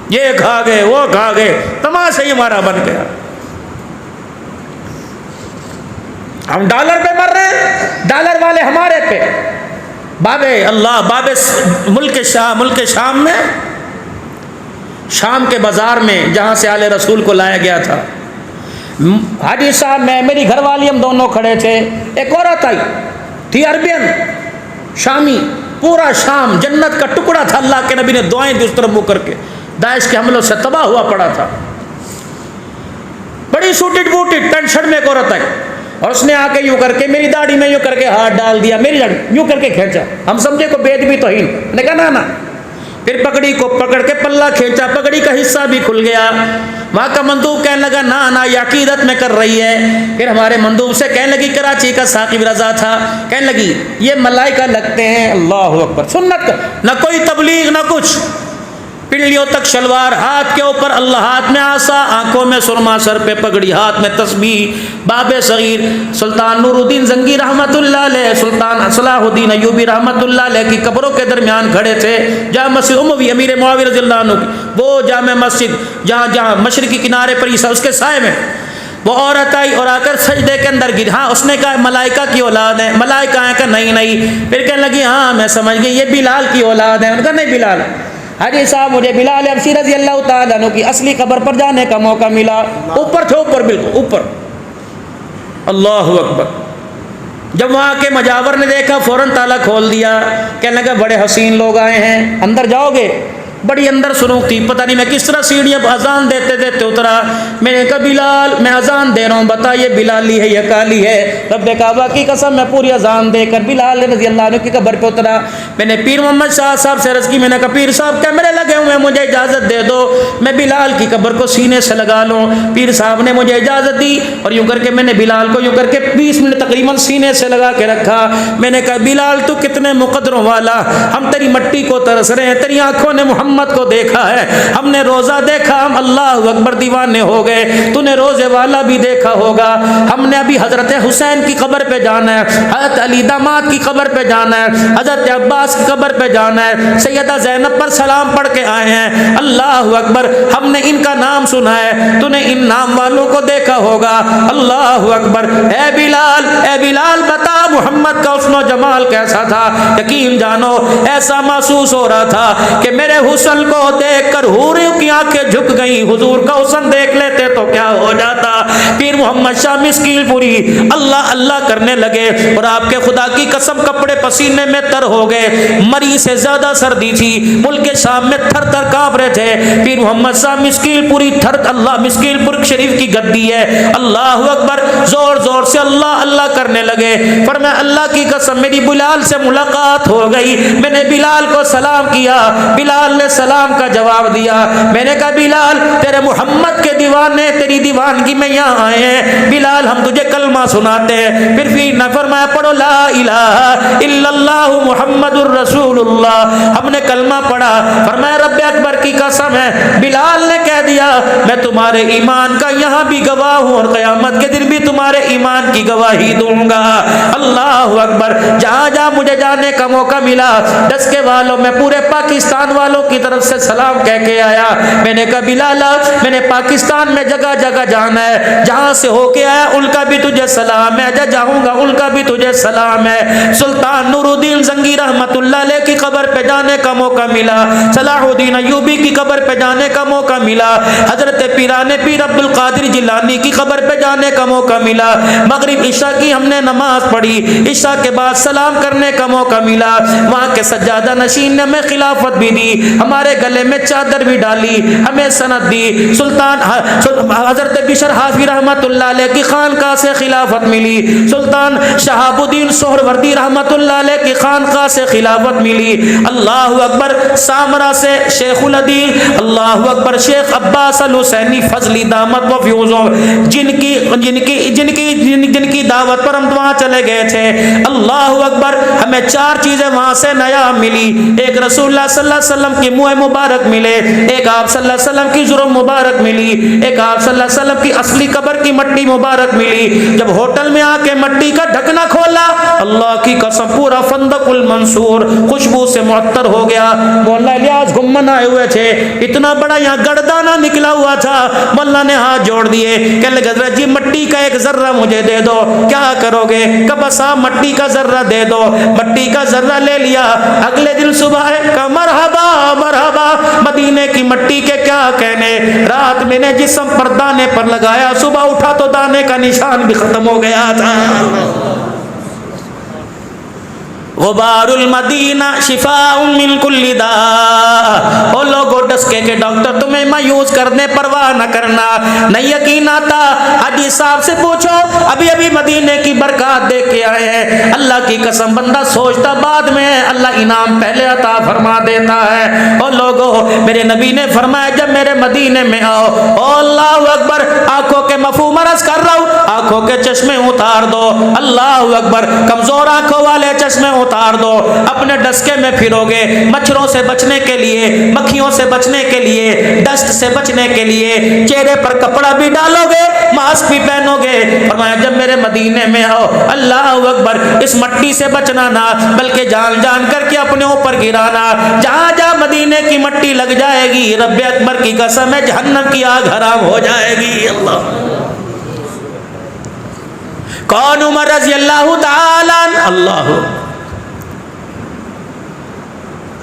یہ کھا گئے وہ کھا گئے, تماشا ہی ہمارا بن گیا. ہم ڈالر پہ مر رہے ہیں, ڈالر والے ہمارے پہ. بابے اللہ, بابے ملک شام میں, شام کے بازار میں جہاں سے آل رسول کو لایا گیا تھا, حاجی صاحب میں, میری گھر والی, ہم دونوں کھڑے تھے. ایک عورت آئی تھی, عربین شامی, پورا شام جنت کا ٹکڑا تھا. اللہ کے نبی نے دعائیں دی اس طرف منہ کر کے, داعش کے حملوں سے تباہ ہوا پڑا تھا. بڑی سوٹڈ بوٹڈ پینٹ شرٹ میں ایک عورت آئی اور اس نے آ کے یوں کر کے میری داڑھی میں یوں کر کے ہاتھ ڈال دیا, میری داڑھی یوں کر کے کھینچا. ہم سمجھے کو بید بھی توہین, نے کہا نا. پھر پگڑی کو پکڑ کے پلہ کھینچا, پگڑی کا حصہ بھی کھل گیا. وہاں کا مندوب کہنے لگا نا یہ عقیدت میں کر رہی ہے. پھر ہمارے مندوب سے کہنے لگی کراچی کا ثاقب رضا تھا, کہنے لگی یہ ملائکہ لگتے ہیں. اللہ اکبر, سنت کا نہ کوئی تبلیغ نہ کچھ, پنڈلیوں تک شلوار, ہاتھ کے اوپر اللہ, ہاتھ میں آسا, آنکھوں میں سرما, سر پہ پگڑی, ہاتھ میں تسبیح. باب صغیر سلطان نور الدین زنگی رحمت اللہ علیہ, سلطان صلاح الدین ایوبی رحمت اللہ علیہ کی قبروں کے درمیان کھڑے تھے. جامع مسجد اموی امیر معاویہ رضی اللہ عنہ کی وہ جامع مسجد جہاں مشرقی کنارے پر عیسیٰ اس کے سائے میں, وہ عورت آئی اور آ کر سجدے کے اندر گر. ہاں اس نے کہا ملائکہ کی اولاد ہے, ملائکہ ہیں, کہ نہیں. پھر کہنے لگی ہاں میں سمجھ گئی یہ بلال کی اولاد ہے. انہوں نے کہا نہیں بلال. حاجی صاحب مجھے بلال حبشی رضی اللہ تعالیٰ عنہ کی اصلی قبر پر جانے کا موقع ملا. اوپر تھے, اوپر, بالکل اوپر. اللہ اکبر. جب وہاں کے مجاور نے دیکھا فوراً تالا کھول دیا, کہنے لگا بڑے حسین لوگ آئے ہیں, اندر جاؤ گے؟ بڑی اندر سنوک تھی, پتہ نہیں میں کس طرح سیڑھیاں اذان دیتے دیتے اترا. میں نے کہا بلال میں اذان دے رہا ہوں, بتا یہ بلالی ہے یا کالی ہے؟ رب کعبہ کی قسم میں پوری اذان دے کر بلال رضی اللہ عنہ کی قبر پہ اترا. میں نے پیر محمد شاہ صاحب سے عرض کی, میں نے کہا پیر صاحب کیمرے لگے ہوئے ہیں, مجھے اجازت دے دو میں بلال کی قبر کو سینے سے لگا لوں. پیر صاحب نے مجھے اجازت دی اور یوں کر کے میں نے بلال کو یوں کر کے 20 منٹ تقریباً سینے سے لگا کے رکھا. میں نے کہا بلال تو کتنے مقدروں والا, ہم تیری مٹی کو ترس رہے ہیں, تیری آنکھوں نے محمد کو دیکھا ہے, ہم نے روزہ دیکھا, ہم اللہ اکبر دیوانے ہو گئے. تو نے روزے والا بھی دیکھا ہوگا. ہم نے ابھی حضرت حسین کی قبر پہ جانا ہے, حضرت علی داماد کی قبر پہ جانا ہے, حضرت عباس کی قبر پہ جانا ہے, سیدہ زینب پر سلام پڑھ کے آئے ہیں. اللہ اکبر, ہم نے ان کا نام سنا ہے, تو نے ان نام والوں کو دیکھا ہوگا. اللہ اکبر. اے بلال بتا محمد کا حسن و جمال کیسا تھا؟ یقین جانو ایسا محسوس ہو رہا تھا کہ میرے حسن کو دیکھ کر حوریوں کی آنکھیں جھک گئیں. حضور کا حسن دیکھ لیتے تو کیا ہو جاتا. پیر محمد شاہ مسکیل پوری اللہ اللہ کرنے لگے اور آپ کے خدا کی قسم کپڑے پسینے میں تر ہو گئے. مری سے زیادہ سردی تھی, ملک شام میں تھر تھر کانپ رہے تھے. پیر محمد شاہ مسکیل پوری تھر, اللہ مسکیل پور شریف کی گدی ہے, اللہ اکبر, زور زور سے اللہ اللہ کرنے لگے. فرمایا اللہ کی قسم میری بلال سے ملاقات ہو گئی. میں نے بلال کو سلام کیا, بلال نے سلام کا جواب دیا. میں نے کہا بلال تیرے محمد کے دیوانے تیری دیوانگی میں یہاں آئے ہیں, بلال ہم تجھے کلمہ سناتے ہیں. پھر نے فرمایا پڑھو لا الہ الا اللہ محمد الرسول اللہ. ہم نے کلمہ پڑھا. فرمایا رب اکبر کی قسم ہے, بلال نے کہہ دیا میں تمہارے ایمان کا یہاں بھی گواہ ہوں اور قیامت کے دن بھی تمہارے ایمان کی گواہی دوں گا. اللہ اکبر. جہاں جہاں مجھے جانے کا موقع ملا, دسکے والوں میں پورے پاکستان والوں کی طرف سے سلام کہہ کے آیا. میں نے کہا بلال میں نے پاکستان میں جگہ جگہ جانا ہے, جہاں سے ہو کے آیا ان کا بھی تجھے سلام ہے، جاؤں گا ان کا بھی تجھے سلام ہے۔ سلطان نور الدین زنگی رحمت اللہ علیہ کی قبر پہ جانے کا موقع ملا، صلاح الدین ایوبی کی قبر پہ جانے کا موقع ملا، حضرت پیران پیر عبد القادر جیلانی کی قبر پہ جانے کا موقع ملا۔ مغرب عشاء کی ہم نے نماز پڑھی، عشاء کے بعد سلام کرنے کا موقع ملا، وہاں کے سجادہ نشین نے ہمیں خلافت بھی دی، ہمارے گلے میں چادر بھی ڈالی، ہمیں سند دی۔ سلطان حضرت بشر حافظ رحمت اللہ علیہ کی خانقاہ سے خلافت ملی، سلطان شہاب الدین سہروردی رحمت اللہ علیہ کی خانقاہ سے خلافت ملی۔ اللہ اکبر۔ سامرا سے شیخ الحدیث، اللہ اکبر، شیخ عباس الحسینی فضلی دامت و فیوزوں، جن کی دعوت پر ہم وہاں چلے گئے تھے۔ اللہ اکبر۔ ہمیں 4 چیزیں وہاں سے نیا ملی، ایک رسول اللہ صلی اللہ علیہ وسلم کی منہ مبارک ملے، ایک آپ صلی اللہ علیہ وسلم کی ضرور مبارک ملی، ایک آپ صلی اللہ علیہ وسلم کی اصلی قبر کی مٹی مبارک ملی۔ جب ہوٹل میں آ کے مٹی کا ڈھکنا کھولا، اللہ کی قسم پورا فندق المنصور خوشبو سے معطر ہو گیا۔ مولانا الیاس گھمن آئے ہوئے تھے، اتنا بڑا یہاں گردانہ نکلا ہوا تھا، مولانا نے ہاتھ جوڑ دیے، کہنے لگے حضرت جی مٹی کا ایک ذرہ مجھے دے دو۔ کیا کرو گے؟ کہ بس آپ مٹی کا ذرہ دے دو۔ مٹی کا ذرہ لے لیا، اگلے دن صبح ہے کہ مرحبا مرحبا، مدینے کی مٹی کے کیا کہنے، رات میں نے جسم پر دانے پر لگایا، صبح اٹھا تو دانے کا نشان بھی ختم ہو گیا تھا۔ غبار المدینہ شفاء من کل داء۔ او لوگو ڈسکے کے ڈاکٹر تمہیں مایوس کرنے پرواہ نہ کرنا، نہیں یقین آتا حاجی صاحب سے پوچھو، ابھی ابھی مدینے کی برکات دیکھ کے آئے ہیں، اللہ کی قسم بندہ سوچتا بعد میں اللہ انعام پہلے عطا فرما دیتا ہے۔ او لوگو میرے نبی نے فرمایا جب میرے مدینے میں آؤ، او اللہ اکبر، آنکھوں کے مفہوم عرض کر رہا ہوں، آنکھوں کے چشمے اتار دو، اللہ اکبر، کمزور آنکھوں والے چشمے اتار دو، اپنے ڈسکے میں پھرو گے، مچھروں سے بچنے کے لیے، مکھیوں سے بچنے کے لیے، ڈسٹ سے بچنے کے لیے، چہرے پر کپڑا بھی ڈالو گے، ماسک بھی پہنو گے۔ فرمایا جب میرے مدینے میں آؤ، اللہ اکبر، اس مٹی سے بچنا نہ بلکہ جان جان کر کے اپنے اوپر گرانا، جہاں جہاں مدینے کی مٹی لگ جائے گی رب اکبر کی قسم ہے جہنم کی آگ حرام ہو جائے گی۔ اللہ کون؟ عمر رضی اللہ تعالی عنہ۔ اللہ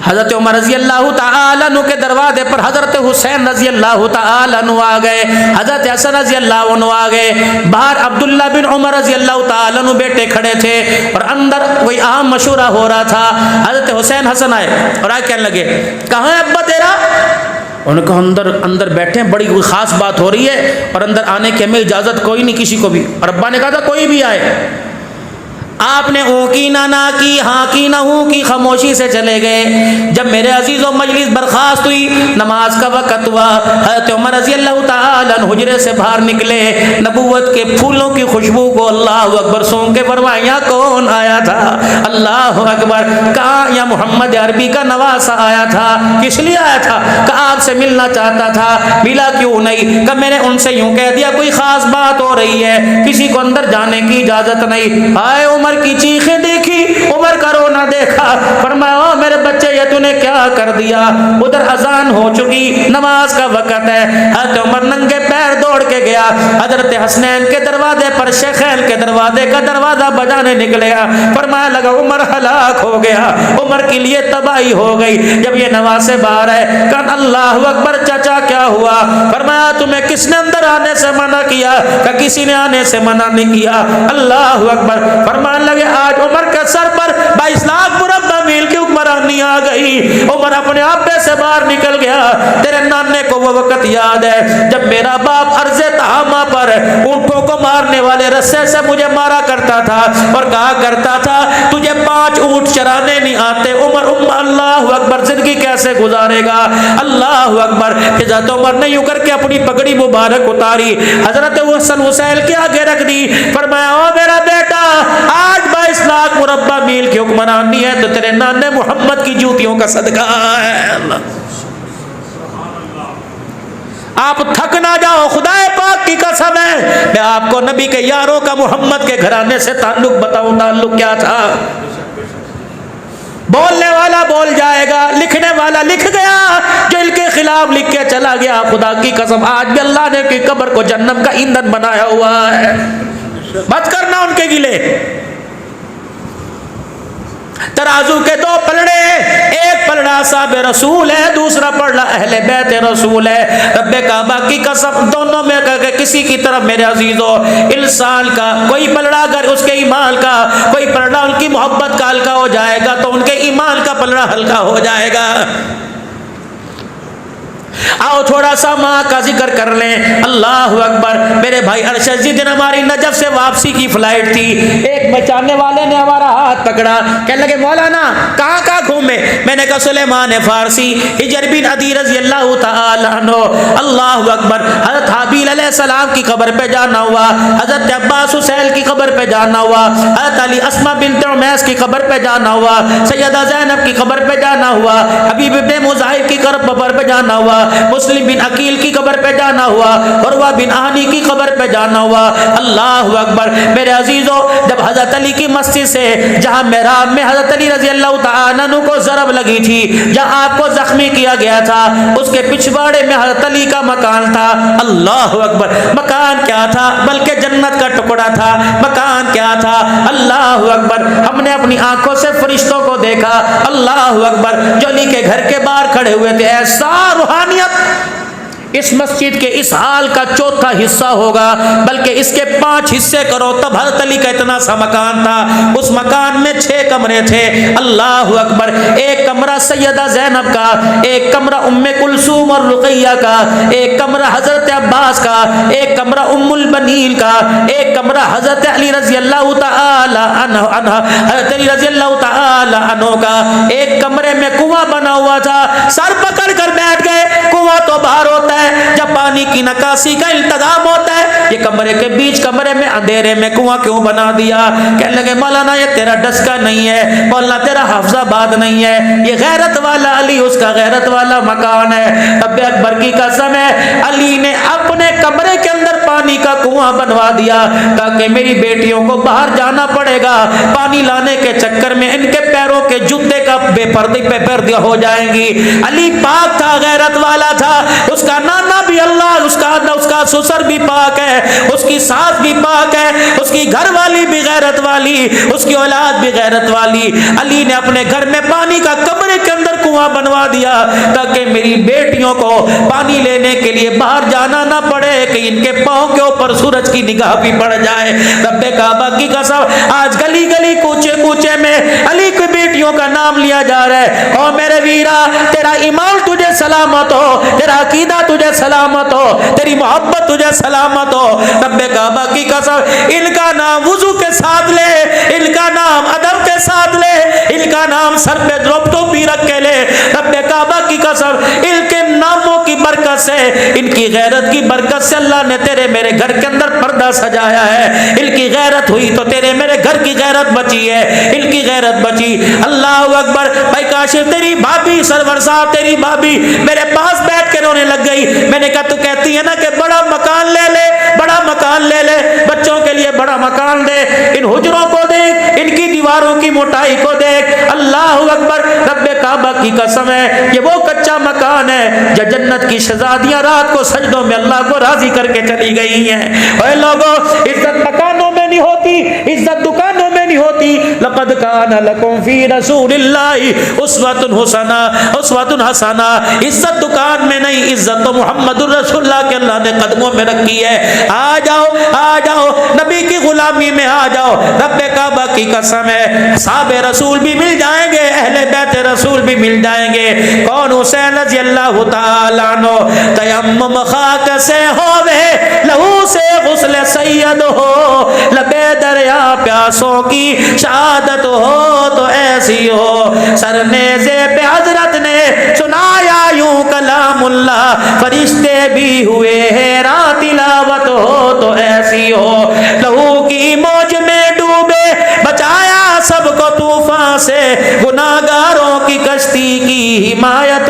حضرت عمر رضی اللہ تعالی عنہ کے دروازے پر حضرت حسین رضی اللہ تعالی عنہ آ گئے، حضرت حسن رضی اللہ عنہ آ گئے، باہر عبداللہ بن عمر رضی اللہ تعالی عنہ بیٹے کھڑے تھے اور اندر کوئی عام مشورہ ہو رہا تھا۔ حضرت حسین حسن آئے اور آئے کہنے لگے کہاں ہے ابا تیرا؟ انہوں نے کہا اندر بیٹھے ہیں، بڑی کوئی خاص بات ہو رہی ہے اور اندر آنے کی ہمیں اجازت کوئی نہیں کسی کو بھی۔ اور ابا نے کہا تھا کوئی بھی آئے۔ آپ نے اوں کی نہ نہ کی، ہاں کی نہ ہوں کی، خاموشی سے چلے گئے۔ جب میرے عزیزوں مجلس برخاست ہوئی، نماز کا وقت ہوا، حضرت عمر رضی اللہ تعالی عنہ حجرے سے باہر نکلے، نبوت کے پھولوں کی خوشبو کو اللہ اکبر سونگ کے فرمایا یہاں کون آیا تھا؟ اللہ اکبر۔ کہا یا محمد عربی کا نواسا آیا تھا۔ کس لیے آیا تھا؟ کہ آپ سے ملنا چاہتا تھا۔ ملا کیوں نہیں؟ کہ میں نے ان سے یوں کہہ دیا کوئی خاص بات ہو رہی ہے، کسی کو اندر جانے کی اجازت نہیں۔ آئے عمر کی چیخیں دیکھی، عمر کا رونا دیکھا، فرمایا او میرے بچے یہ تو نے کیا کر دیا؟ ادھر اذان ہو چکی، نماز کا وقت ہے۔ حضرت عمر ننگے پیر دوڑ کے گیا، حضرت حسنین کے دروازے پر شیخین کے دروازے کا دروازہ بجانے نکلیا، فرمایا لگا عمر ہلاک ہو گیا، عمر کے لیے تباہی ہو گئی۔ جب یہ نواسے باہر ہے کہ اللہ اکبر چچا کیا ہوا؟ فرمایا تمہیں کس نے اندر آنے سے منع کیا؟ کہ کسی نے آنے سے منع نہیں کیا۔ اللہ اکبر۔ فرمایا لگے آج عمر کے سر پر 22 لاکھ مربع میل کی حکمرانی آ گئی۔ عمر اپنے آپے سے باہر نکل گیا۔ تیرے نانے کو وہ وقت یاد ہے جب میرا باپ عرض تہامہ پر اونٹوں کو مارنے والے رسے سے مجھے مارا کرتا تھا اور کہا کرتا تھا تجھے 5 اونٹ چرانے نہیں آتے۔ عمر اللہ اکبر زندگی کیسے گزارے گا؟ اللہ اکبر۔ حضرت عمر نے یوں کر کے اپنی پگڑی مبارک اتاری، حضرت حسن حسین کے آگے رکھ دی، فرمایا او میرا بیٹا آج 22 لاکھ مربع میل کی حکمرانی ہے تو تیرے نانے محمد کی جوتیوں کا صدقہ ہے۔ اللہ آپ تھک نہ جاؤ، خدا پاک کی قسم ہے میں آپ کو نبی کے یاروں کا محمد کے گھرانے سے تعلق بتاؤں۔ تعلق کیا تھا؟ بولنے والا بول جائے گا، لکھنے والا لکھ گیا، جو ان کے خلاف لکھ کے چلا گیا، خدا کی قسم آج بھی اللہ نے کی قبر کو جہنم کا ایندھن بنایا ہوا ہے۔ مت کرنا ان کے گلے۔ ترازو کے دو پلڑے، ایک پلڑا صاحب رسول ہے، دوسرا پلڑا اہل بیت رسول ہے۔ رب کعبہ کی قسم دونوں میں کسی کی طرف میرے عزیزو انسان کا کوئی پلڑا اگر اس کے ایمان کا، کوئی پلڑا ان کی محبت کا ہلکا ہو جائے گا تو ان کے ایمان کا پلڑا ہلکا ہو جائے گا۔ آؤ تھوڑا سا ماں کا ذکر کر لیں۔ اللہ اکبر میرے بھائی ارشد جی، دن ہماری نجف سے واپسی کی فلائٹ تھی، ایک بچانے والے نے ہمارا ہاتھ پکڑا، کہنے لگے مولانا کہاں کہاں گھومے؟ میں نے کہا سلیمان فارسی، حجر بن عدی رضی اللہ تعالی عنہ، اللہ اکبر، حضرت حابیل علیہ السلام کی قبر پہ جانا ہوا، حضرت عباس حسین کی قبر پہ جانا ہوا، حضرت علی اسماء بنت عمیس کی قبر پہ جانا ہوا، سیدہ زینب کی قبر پہ جانا ہوا، حبیب ابن مظاہر کی قبر پہ جانا ہوا، مسلم بن عقیل کی قبر پہ جانا ہوا، عروہ بن آہنی کی قبر پہ جانا ہوا۔ اللہ اکبر میرے عزیزو، جب حضرت علی کی مسجد سے جہاں محراب میں حضرت علی رضی اللہ تعالیٰ عنہ کو ضرب لگی تھی، جہاں آپ کو زخمی کیا گیا تھا، اس کے پچھواڑے میں حضرت علی کا مکان تھا۔ اللہ اکبر، مکان کیا تھا؟ بلکہ جنت کا ٹکڑا تھا۔ مکان کیا تھا؟ اللہ اکبر، ہم نے اپنی آنکھوں سے فرشتوں کو دیکھا۔ اللہ اکبر، جو علی کے گھر کے باہر کھڑے ہوئے تھے، ایسا روحانیت اس مسجد کے اس حال کا چوتھا حصہ ہوگا، بلکہ اس کے 5 حصے کرو تب حضرت علی کا اتنا سا مکان تھا۔ اس مکان میں 6 کمرے تھے۔ اللہ اکبر، ایک کمرہ سیدہ زینب کا، ایک کمرہ ام کلثوم اور رقیہ کا، ایک کمرہ حضرت عباس کا، ایک کمرہ ام البنین کا، ایک کمرہ حضرت علی رضی اللہ تعالی عنہ حضرت علی رضی اللہ تعالی عنہ کا۔ ایک کمرے میں کنواں بنا ہوا تھا، سر پکڑ کر بیٹھ گئے۔ کنواں تو باہر ہوتا ہے جب پانی کی نکاسی کا انتظام ہوتا ہے، یہ کمرے کے بیچ کمرے میں اندھیرے میں کنواں کیوں بنا دیا؟ کہنے لگے مولانا یہ تیرا ڈسکا نہیں ہے، مولانا تیرا حافظ آباد نہیں ہے، یہ غیرت والا علی اس کا غیرت والا مکان ہے۔ رب اکبر کی قسم ہے، علی نے اپنے کمرے کے اندر پانی کا کنواں بنوا دیا تاکہ میری بیٹیوں کو باہر جانا پڑے گا، پانی لانے کے چکر میں ان کے پیروں کے جوتے کا بے پردی پہ پردے ہو جائیں گی۔ علی پاک تھا، غیرت والا تھا، اس کا نانا بھی اللہ، اس کا سسر بھی پاک ہے، اس کی ساس بھی پاک ہے، اس کی گھر والی بھی غیرت والی، اس کی اولاد بھی غیرت والی۔ علی نے اپنے گھر میں پانی کا کمرے کے اندر کنواں بنوا دیا تاکہ میری بیٹیوں کو پانی لینے کے لیے باہر جانا نہ پڑے کہ ان کے پاؤں کے اوپر سورج کی نگاہ بھی پڑ جائے۔ رب کعبہ کی قسم آج گلی گلی کوچے کوچے میں علی کی بیٹیوں کا نام لیا جا رہا ہے۔ او میرے ویرا، تیرا ایمان تجھے سلامت ہو، تیرا عقیدہ تجھے سلامت ہو، تیری محبت تجھے سلامت ہو۔ رب کعبہ کی قسم ان کا نام وضو کے ساتھ لے، ان کا نام ادب کے ساتھ لے، ان کا نام سر پہ ٹوپی رکھ کے لے۔ رب کعبہ کی قسم ان کے ناموں کی برکت سے، ان کی غیرت کی برکت سے اللہ نے تیرے میرے گھر کے اندر پردہ سجایا ہے۔ ان کی غیرت ہوئی تو تیرے میرے گھر کی غیرت بچی ہے، ان کی غیرت بچی۔ اللہ اکبر، بھائی کاشف تیری بھابھی، سرور صاحب تیری بھابھی میرے پاس بیٹھ کے رونے لگ گئی۔ میں نے کہا تو کہتی ہے نا کہ بڑا مکان لے لے، بڑا مکان لے لے، بچوں کے لیے بڑا مکان دے، ان حجروں کو دیکھ، ان کی دیواروں کی موٹائی کو دیکھ۔ اللہ اکبر، رب کعبہ کی قسم ہے یہ وہ کچا مکان ہے جو جنت کی شہزادیاں رات کو سجدوں میں اللہ کو راضی کر کے چلی گئی ہیں۔ اے لوگو، عزت مکانوں میں نہیں ہوتی، عزت دکانوں میں نہیں ہوتی۔ لقد کان لکم فی رسول اللہ اسوۃ حسنہ، اسوۃ حسنہ۔ عزت دکان میں نہیں، عزت تو محمد الرسول اللہ کے اللہ نے قدموں میں رکھی ہے۔ آ جاؤ، آ جاؤ، نبی کی غلامی میں آ جاؤ۔ رب کعبہ کی قسم ہے صحاب رسول بھی مل جائیں گے، اہل بیت رسول بھی مل جائیں گے۔ کون؟ حسین رضی اللہ تعالی عنہ۔ تیمم خاک سے ہووے، لہو سے غسل سید ہو، لبے دریا پیاسوں کی شہادت ہو تو ایسی ہو۔ سرنیزے پہ حضرت نے سنایا یوں کلام اللہ، فرشتے بھی ہوئے حیران، تلاوت ہو تو ایسی ہو۔ لہو کی موج میں ڈوبے، بچایا سب کو طوفان سے، گناہگاروں کی کشتی کی حمایت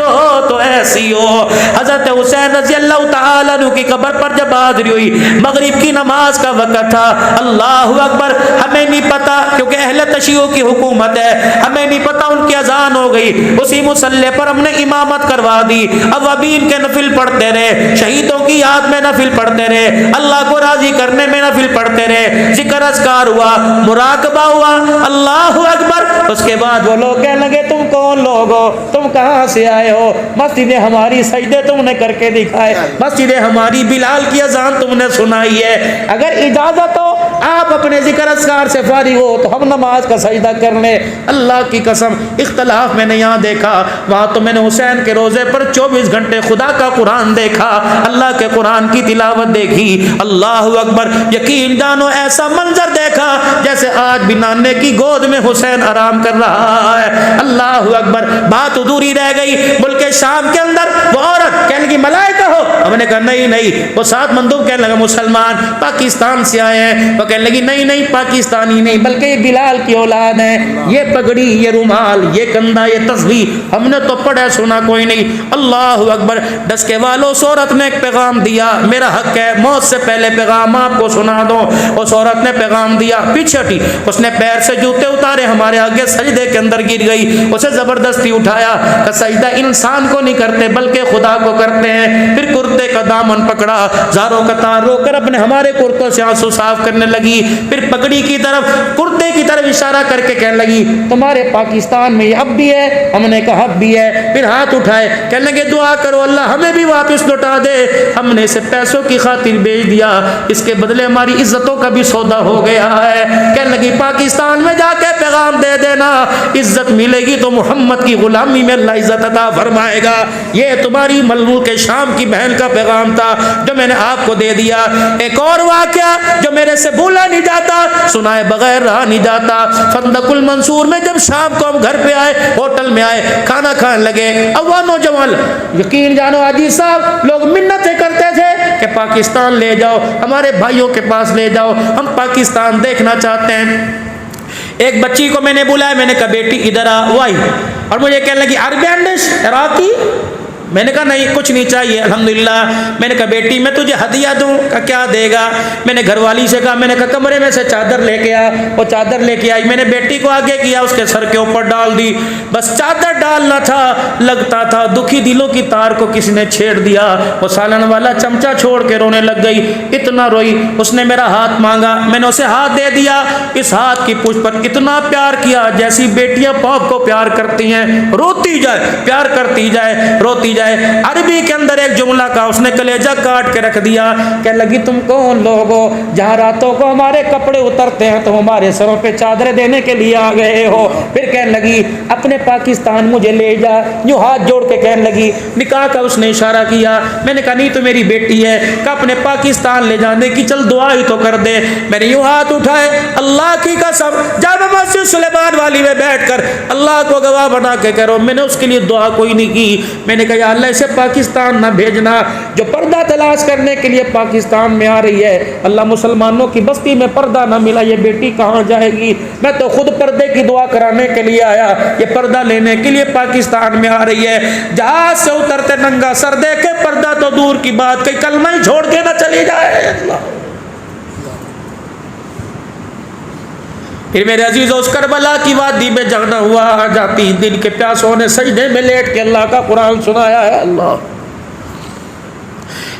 تو ایسی ہو. حضرت حسین رضی اللہ تعالیٰ عنہ کی قبر پر جب حاضری ہوئی, مغرب کی نماز کا وقت تھا. اللہ اکبر. ہمیں نہیں پتا کیونکہ اہل تشیعوں کی حکومت ہے, ہمیں نہیں پتا ان کی اذان ہو گئی, اسی مصلی پر ہم نے امامت کروا دی. اوابین کے نفل پڑھتے رہے, شہیدوں کی یاد میں نفل پڑھتے رہے, اللہ کو راضی کرنے میں نفل پڑھتے رہے, ذکر اذکار ہوا, مراقبہ ہوا. اللہ اکبر. اس کے بعد وہ لوگ کہنے لگے تم کون لوگ ہو, تم کہاں سے آئے ہو؟ مسجد ہماری سجدے تم نے کر کے دکھائے, مسجد ہماری بلال کی اذان تم نے سنائی ہے. اگر اجازت ہو آپ اپنے ذکر اذکار سے فارغ ہو تو ہم نماز کا سجدہ کر لیں. اللہ کی قسم اختلاف میں نے یہاں دیکھا, وہاں تو میں نے حسین کے روزے پر 24 گھنٹے خدا کا قرآن دیکھا, اللہ کے قرآن کی تلاوت دیکھی. اللہ اکبر. یقین جانو ایسا منظر دیکھا جیسے آج بھی نانے کی گود میں حسین آرام کر رہا ہے. اللہ اکبر. بات ادھوری رہ گئی. ملک شام کے اندر وہ عورت کہنے لگی ملائکہ ہو, ہم نے کہا نہیں نہیں. وہ ساتھ مندوب کہنے لگا مسلمان پاکستان سے آئے ہیں, وہ کہنے لگی نہیں نہیں پاکستانی نہیں بلکہ یہ بلال کی اولاد ہے, یہ پگڑی, یہ رومال, یہ کندھا, یہ تسبیح ہم نے تو پڑھا سنا کوئی نہیں. اللہ اکبر. ڈسکے والوں اس عورت نے ایک پیغام دیا, میرا حق ہے موت سے پہلے پیغام آپ کو سنا دو. اس عورت نے پیغام دیا, پیچھے ہٹی, اس نے پیر سے جوتے اتارے, ہمارے آگے سجدے کے اندر گر گئی. اسے زبردستی اٹھایا کہ سجدہ انسان کو نہیں کرتے بلکہ خدا کو کرتے ہیں. پھر کرتے کا دامن پکڑا, زاروں کا تار رو کر اپنے ہمارے کرتوں سے آنسو صاف کرنے لگی. پھر پگڑی کی طرف, کرتے کی طرف اشارہ کر کے کہنے لگی تمہارے پاکستان میں یہ اب بھی ہے؟ ہم نے کہا اب بھی ہے. پھر ہاتھ اٹھائے, کہنے لگے دعا کرو اللہ ہمیں بھی واپس لوٹا دے, ہم نے اسے پیسوں کی خاطر بیچ دیا, اس کے بدلے ہماری عزتوں کا بھی سودا ہو گیا ہے. کہنے لگی پاکستان میں جا کے پیغام دے دینا, عزت ملے گی تو محمد کی غلامی میں اللہ عزت عطا فرمائے گا. یہ تمہاری ملوک شام کی بہن کا پیغام تھا جو میں نے آپ کو دے دیا. ایک اور واقعہ جو میرے سے بھولا نہیں جاتا, سنائے بغیر رہا نہیں جاتا. فندق المنصور میں جب شام کو ہم گھر پہ آئے, ہوٹل میں آئے, کھانا کھانے لگے, اوا نوجوان یقین جانو حاجی صاحب لوگ منتیں کرتے تھے کہ پاکستان لے جاؤ, ہمارے بھائیوں کے پاس لے جاؤ, ہم پاکستان دیکھنا چاہتے ہیں. ایک بچی کو میں نے بلایا, میں نے کہا بیٹی ادھر آ. وہ آئی اور مجھے کہنے لگی عربی ڈش عراقی. میں نے کہا نہیں کچھ نہیں چاہیے الحمدللہ. میں نے کہا بیٹی میں تجھے ہدیہ دوں, کہ کیا دے گا؟ میں نے گھر والی سے کہا, میں نے کہا کمرے میں سے چادر لے کے آ. وہ چادر لے کے آئی, میں نے بیٹی کو آگے کیا, اس کے سر کے اوپر ڈال دی. بس چادر ڈالنا تھا, لگتا تھا دکھی دلوں کی تار کو کسی نے چھیڑ دیا. وہ سالن والا چمچہ چھوڑ کے رونے لگ گئی, اتنا روئی. اس نے میرا ہاتھ مانگا, میں نے اسے ہاتھ دے دیا. اس ہاتھ کی پوچھ پر اتنا پیار کیا جیسی بیٹیاں باپ کو پیار کرتی ہیں, روتی جائے پیار کرتی جائے روتی جائے. عربی کے اندر ایک جملہ کا اس نے کلیجہ کاٹ کے رکھ دیا. کہنے لگی تم کون لوگ ہو, جہاں راتوں کو ہمارے کپڑے اترتے ہیں تو ہمارے سروں پہ چادریں دینے کے لیے آ گئے ہو؟ پھر کہنے لگی اپنے پاکستان مجھے لے جا. یوں ہاتھ جوڑ کے کہنے لگی, نکاح کا اس نے اشارہ کیا. میں نے کہا نہیں تو میری بیٹی ہے, کہ اپنے پاکستان لے جانے کی چل دعا ہی تو کر دے. میں نے یوں ہاتھ اٹھائے, اللہ کی قسم جامع مسجد سلیمان والی میں بیٹھ کر اللہ کو گواہ بنا کے کہہ رہا ہوں, میں نے اس کے لیے دعا کوئی نہیں کی. میں نے کہا یا اللہ اسے پاکستان نہ بھیجنا, جو پردہ تلاش کرنے کے لیے پاکستان میں آ رہی ہے. اللہ مسلمانوں کی بستی میں پردہ نہ ملا, یہ بیٹی کہاں جائے گی؟ میں تو خود پردے کی دعا کرانے کے لیے آیا, یہ پردہ لینے کے لیے پاکستان میں آ رہی ہے. جہاز سے اترتے ننگا سر دیکھے, پردہ تو دور کی بات, کئی کلمہ ہی چھوڑ کے نہ چلی جائے. اللہ. پھر میرے عزیزوں اس کربلا کی وادی میں جانا ہوا, جاتی دل کے پیاسوں نے سجدے میں لیٹ کے اللہ کا قرآن سنایا ہے. اللہ.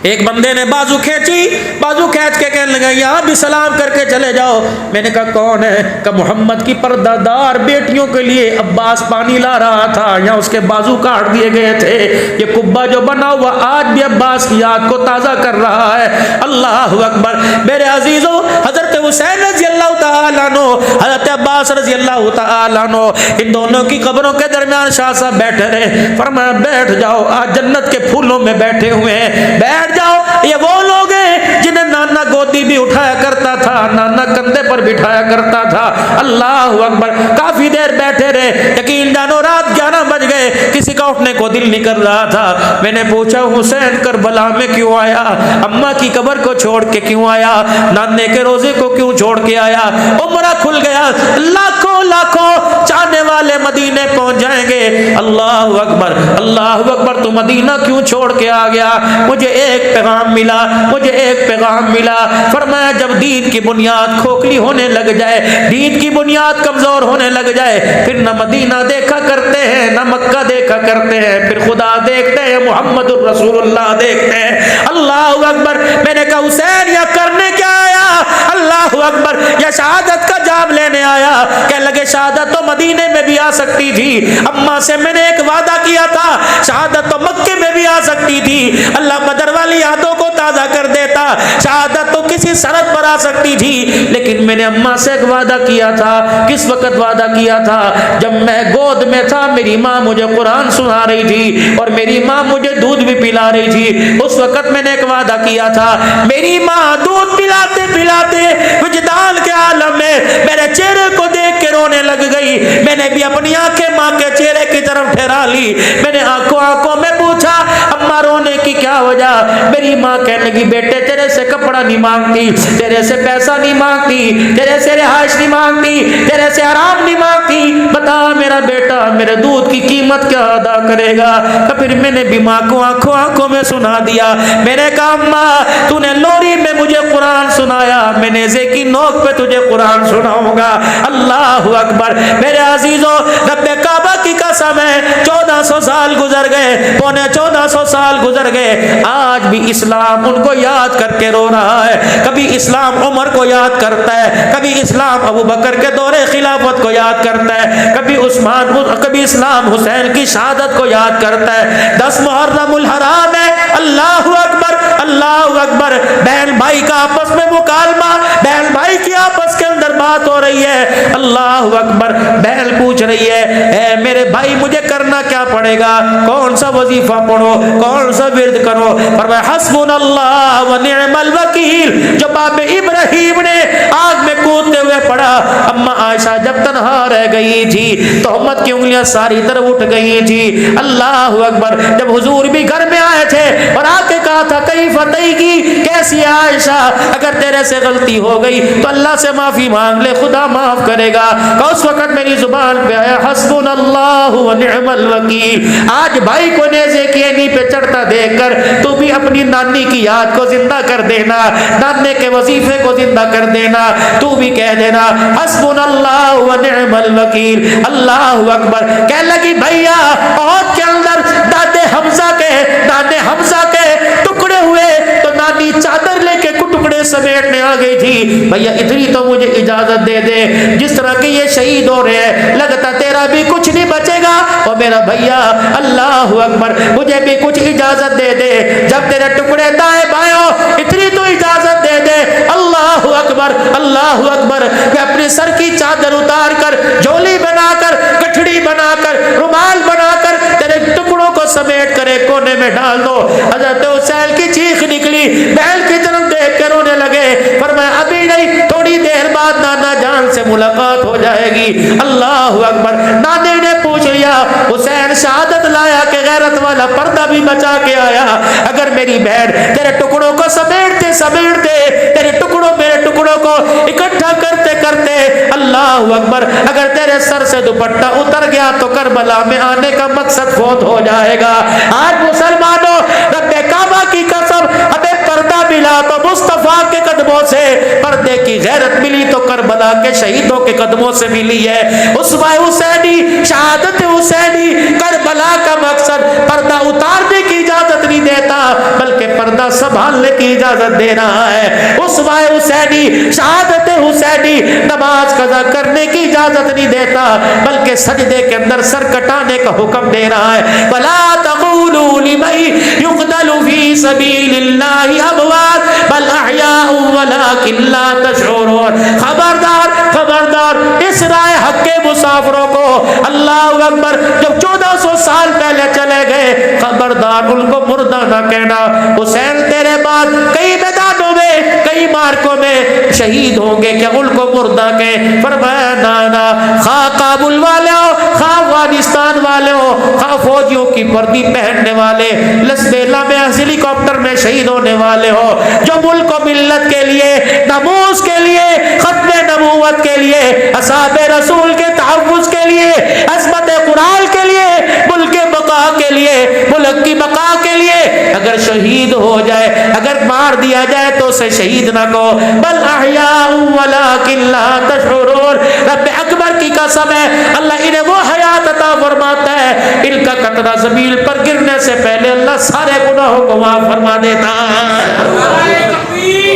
ایک بندے نے بازو کھینچی, بازو کھینچ کے کہنے لگا یہاں بھی سلام کر کے چلے جاؤ. میں نے کہا کون ہے؟ کہ محمد کی پردہ دار بیٹیوں کے لیے عباس پانی لا رہا تھا, یہاں اس کے بازو کاٹ دیے گئے تھے. یہ قبہ جو بنا ہوا آج بھی عباس کی یاد کو تازہ کر رہا ہے. اللہ اکبر. میرے عزیزوں حضرت حسین رضی اللہ تعالیٰ عنہ, حضرت عباس رضی اللہ تعالیٰ عنہ, ان دونوں کی قبروں کے درمیان شاہ صاحب بیٹھے رہے. فرمایا بیٹھ جاؤ, آج جنت کے پھولوں میں بیٹھے ہوئے ہیں, بیٹھ جاؤ. یہ وہ لوگ ہیں جنہیں نانا گودی بھی اٹھایا کرتا تھا, نانا کندھے پر بٹھایا کرتا تھا. اللہ اکبر. کافی دیر بیٹھے رہے, یقین جانو رات 11 بج گئے, کسی کا اٹھنے کو کو دل نہیں کر رہا تھا. میں نے پوچھا حسین کربلا میں کیوں آیا؟ اماں کی قبر کو چھوڑ کے کیوں آیا؟ نانے کے روزے کو کیوں چھوڑ کے آیا؟ عمرہ کھل گیا، لاکھوں لاکھوں چاہنے والے مدینے پہنچ جائیں گے. اللہ اکبر اللہ اکبر، تو مدینہ کیوں چھوڑ کے آ گیا؟ مجھے ایک پیغام ملا، مجھے ایک پیغام ملا. فرمایا جب دین کی بنیاد کھوکھلی ہونے لگ جائے، دین کی بنیاد کمزور ہونے لگ جائے، پھر نہ مدینہ دیکھا کرتے ہیں نہ مکہ دیکھا کرتے ہیں، پھر خدا دیکھتے ہیں، محمد الرسول اللہ دیکھتے ہیں. اللہ اکبر. میں نے کہا حسین یہ کرنے کیا آیا؟ اللہ اکبر، یا شہادت کا جام لینے آیا؟ کہ لگے شہادت تو مدینے میں بھی آ سکتی تھی، اماں سے میں نے ایک وعدہ کیا تھا، شہادت تو مکے میں بھی آ سکتی تھی. اللہ بدر والی یادوں کو تازہ کر دیتا، شہادت تو کسی سرحد پر آ سکتی تھی، لیکن میں نے اماں سے ایک وعدہ کیا تھا. کس وقت وعدہ کیا تھا؟ جب میں گود میں تھا میری ماں مجھے قرآن سنا رہی تھی اور میری ماں مجھے دودھ بھی پلا رہی تھی. اس وقت میں نے ایک وعدہ کیا تھا، میری ماں دودھ پلاتے پلاتے وجدان کے عالم میں میرے چہرے کو دیکھ کے رونے لگ گئی. میں نے بھی اپنی آنکھیں ماں کے چہرے کی طرف ٹھہرا لی. میں نے آنکھوں میں پوچھا اماں رونے کی کیا وجہ؟ میری ماں کہنے لگی بیٹے تیرے سے کپڑا نہیں مانگتی، تیرے سے پیسہ نہیں مانگتی، تیرے سے رہائش نہیں مانگتی، تیرے سے آرام نہیں مانگتی، بتا میرا بیٹا میرے دودھ کی قیمت کیا ادا کرے گا؟ تو پھر میں نے بھی ماں کو آنکھوں میں سنا دیا. میں نے کہا اماں تو نے لوری میں مجھے قرآن سنایا، میں نیزے کی نوک پہ تجھے قرآن سناؤں گا. اللہ اکبر. میرے عزیزوں رب کعبہ کی قسم ہے 1400 سال گزر گئے، پونے 1400 سال گزر گئے، آج بھی اسلام ان کو یاد کر کے رو رہا ہے. کبھی اسلام عمر کو یاد کرتا ہے، کبھی اسلام ابو بکر کے دور خلافت کو یاد کرتا ہے، کبھی عثمان، کبھی اسلام حسین کی شہادت کو یاد کرتا ہے. 10 محرم الحرام ہے. اللہ اکبر اللہ اکبر. بہن بھائی کا آپس میں مکالمہ، بہن بھائی کی آپس کے اندر بات ہو رہی ہے. اللہ اکبر. بہن پوچھ رہی ہے اے میرے بھائی مجھے کرنا کیا پڑے گا؟ کون سا وظیفہ پڑھو، کون سا ورد کرو؟ فرمایا حسبنا اللہ و نعم الوکیل، جو باپ ابراہیم نے آگ میں کودتے ہوئے پڑھا. اما عائشہ جب تنہا رہ گئی تھی تہمت کی انگلیاں ساری طرف اٹھ گئی تھی. اللہ اکبر. جب حضور بھی گھر میں آئے تھے اور آ کے کہا تھا کئی فتح کی کیسی عائشہ، اگر تیرے سے غلطی ہو گئی تو اللہ سے معافی مانگ لے، خدا معاف کرے گا. کہ اس وقت میری زبان پہ آیا حسبنا اللہ و نعم الوکیل. آج بھائی کو نیزے کی اینی پہ چڑھتا دیکھ کر تو بھی اپنی نانی کی یاد کو زندہ کر دینا، نانے کے وظیفے کو زندہ کر دینا، تو بھی کہہ دینا حسبنا اللہ و نعم الوکیل. اللہ اکبر. کہنے لگی بھیا عہد کے اندر دادے حمزہ کے ٹکڑے ہوئے تو نانی چادر لے کے ٹکڑے سمیٹنے آ گئی تھی. بھیا اتنی تو مجھے اجازت دے دے، جس طرح کہ یہ شہید ہو رہے ہیں لگتا تیرا بھی کچھ نہیں بچے گا. اور میرا بھیا اللہ اکبر مجھے بھی کچھ اجازت دے دے، جب تیرے ٹکڑے دائیں بائیں ہو اتنی تو اجازت دے دے. اللہ اکبر اللہ اکبر. کہ اپنے سر کی چادر اتار کر، جھولی بنا کر، گٹھڑی بنا کر، رومال بنا کر تیرے ٹکڑوں کو سمیٹ کر ایک کونے میں ڈال دو. حضرت حسین کی چیخ نکلی، بہن کی طرف دیکھ کر رونے لگے. فرمایا ابھی نہیں، تھوڑی دیر بعد نانا جان سے ملاقات ہو جائے گی. اللہ اکبر. نانے نے پوچھ لیا حسین شہادت لایا کہ غیرت والا پردہ بھی بچا کے آیا؟ اگر میری بہن تیرے ٹکڑوں کو سمیٹتے سمیٹتے تیرے ٹکڑوں میرے ٹکڑوں کو اکٹھا کرتے کرتے اللہ اکبر اگر تیرے سر سے دوپٹہ اتر گیا تو کربلا میں آنے کا مقصد فوت ہو جائے گا. آج مسلمانوں رب کعبہ کی قسم ہمیں پردہ ملا تو مصطفیٰ کے قدموں سے، پردے کی غیرت ملی تو کربلا کے شہیدوں کے قدموں سے ملی ہے. اسوہ حسینی، شہادت حسینی، کربلا کا مقصد پردہ اتارنے کی اجازت نہیں دیتا بلکہ پردہ سنبھالنے کی اجازت دے رہا ہے. اسوہ حسینی، شہادت حسینی نماز قضا کرنے کی اجازت نہیں دیتا بلکہ سجدے کے اندر سر کٹانے کا حکم دے رہا ہے. وَلَا تَقُولُوا لِمَن يُقْتَلُ فِي سَبِيلِ اللَّهِ أَمْوَاتٌ بَلْ أَحْيَاءٌ وَلَٰكِن لَّا تَشْعُرُونَ. خبردار خبردار اس رائے حق کے مسافروں کو. اللہ اکبر. جب 1400 سال پہلے چلے گئے خبردار ان کو مردہ نہ کہنا. حسین تیرے بعد کئی میدانوں میں کئی مارکوں میں شہید ہوں گے، کیا ان کو مردہ کہیں؟ فرمایا نانا خواہ کابل والے ہو خواہ افغانستان والے ہو، خواہ فوجیوں کی وردی پہننے والے، لسبیلا میں ہیلی کاپٹر میں شہید ہونے والے ہو، جو ملک و ملت کے لیے، ناموس کے لیے، ختم نبوت کے لیے، اصحاب رسول کے تحفظ کے لیے، عظمت قرآن کے لیے، ملک بقا کے لیے، ملک کی بقا کے لیے اگر شہید ہو جائے، اگر مار دیا جائے تو اسے شہید نہ کہو، بل احیاء ولکن لا تشعرون۔ رب اکبر کی قسم ہے، اللہ انہیں وہ حیات عطا فرماتا ہے، ان کا قطرہ زمین پر گرنے سے پہلے اللہ سارے گناہوں کو معاف فرما دیتا ہے۔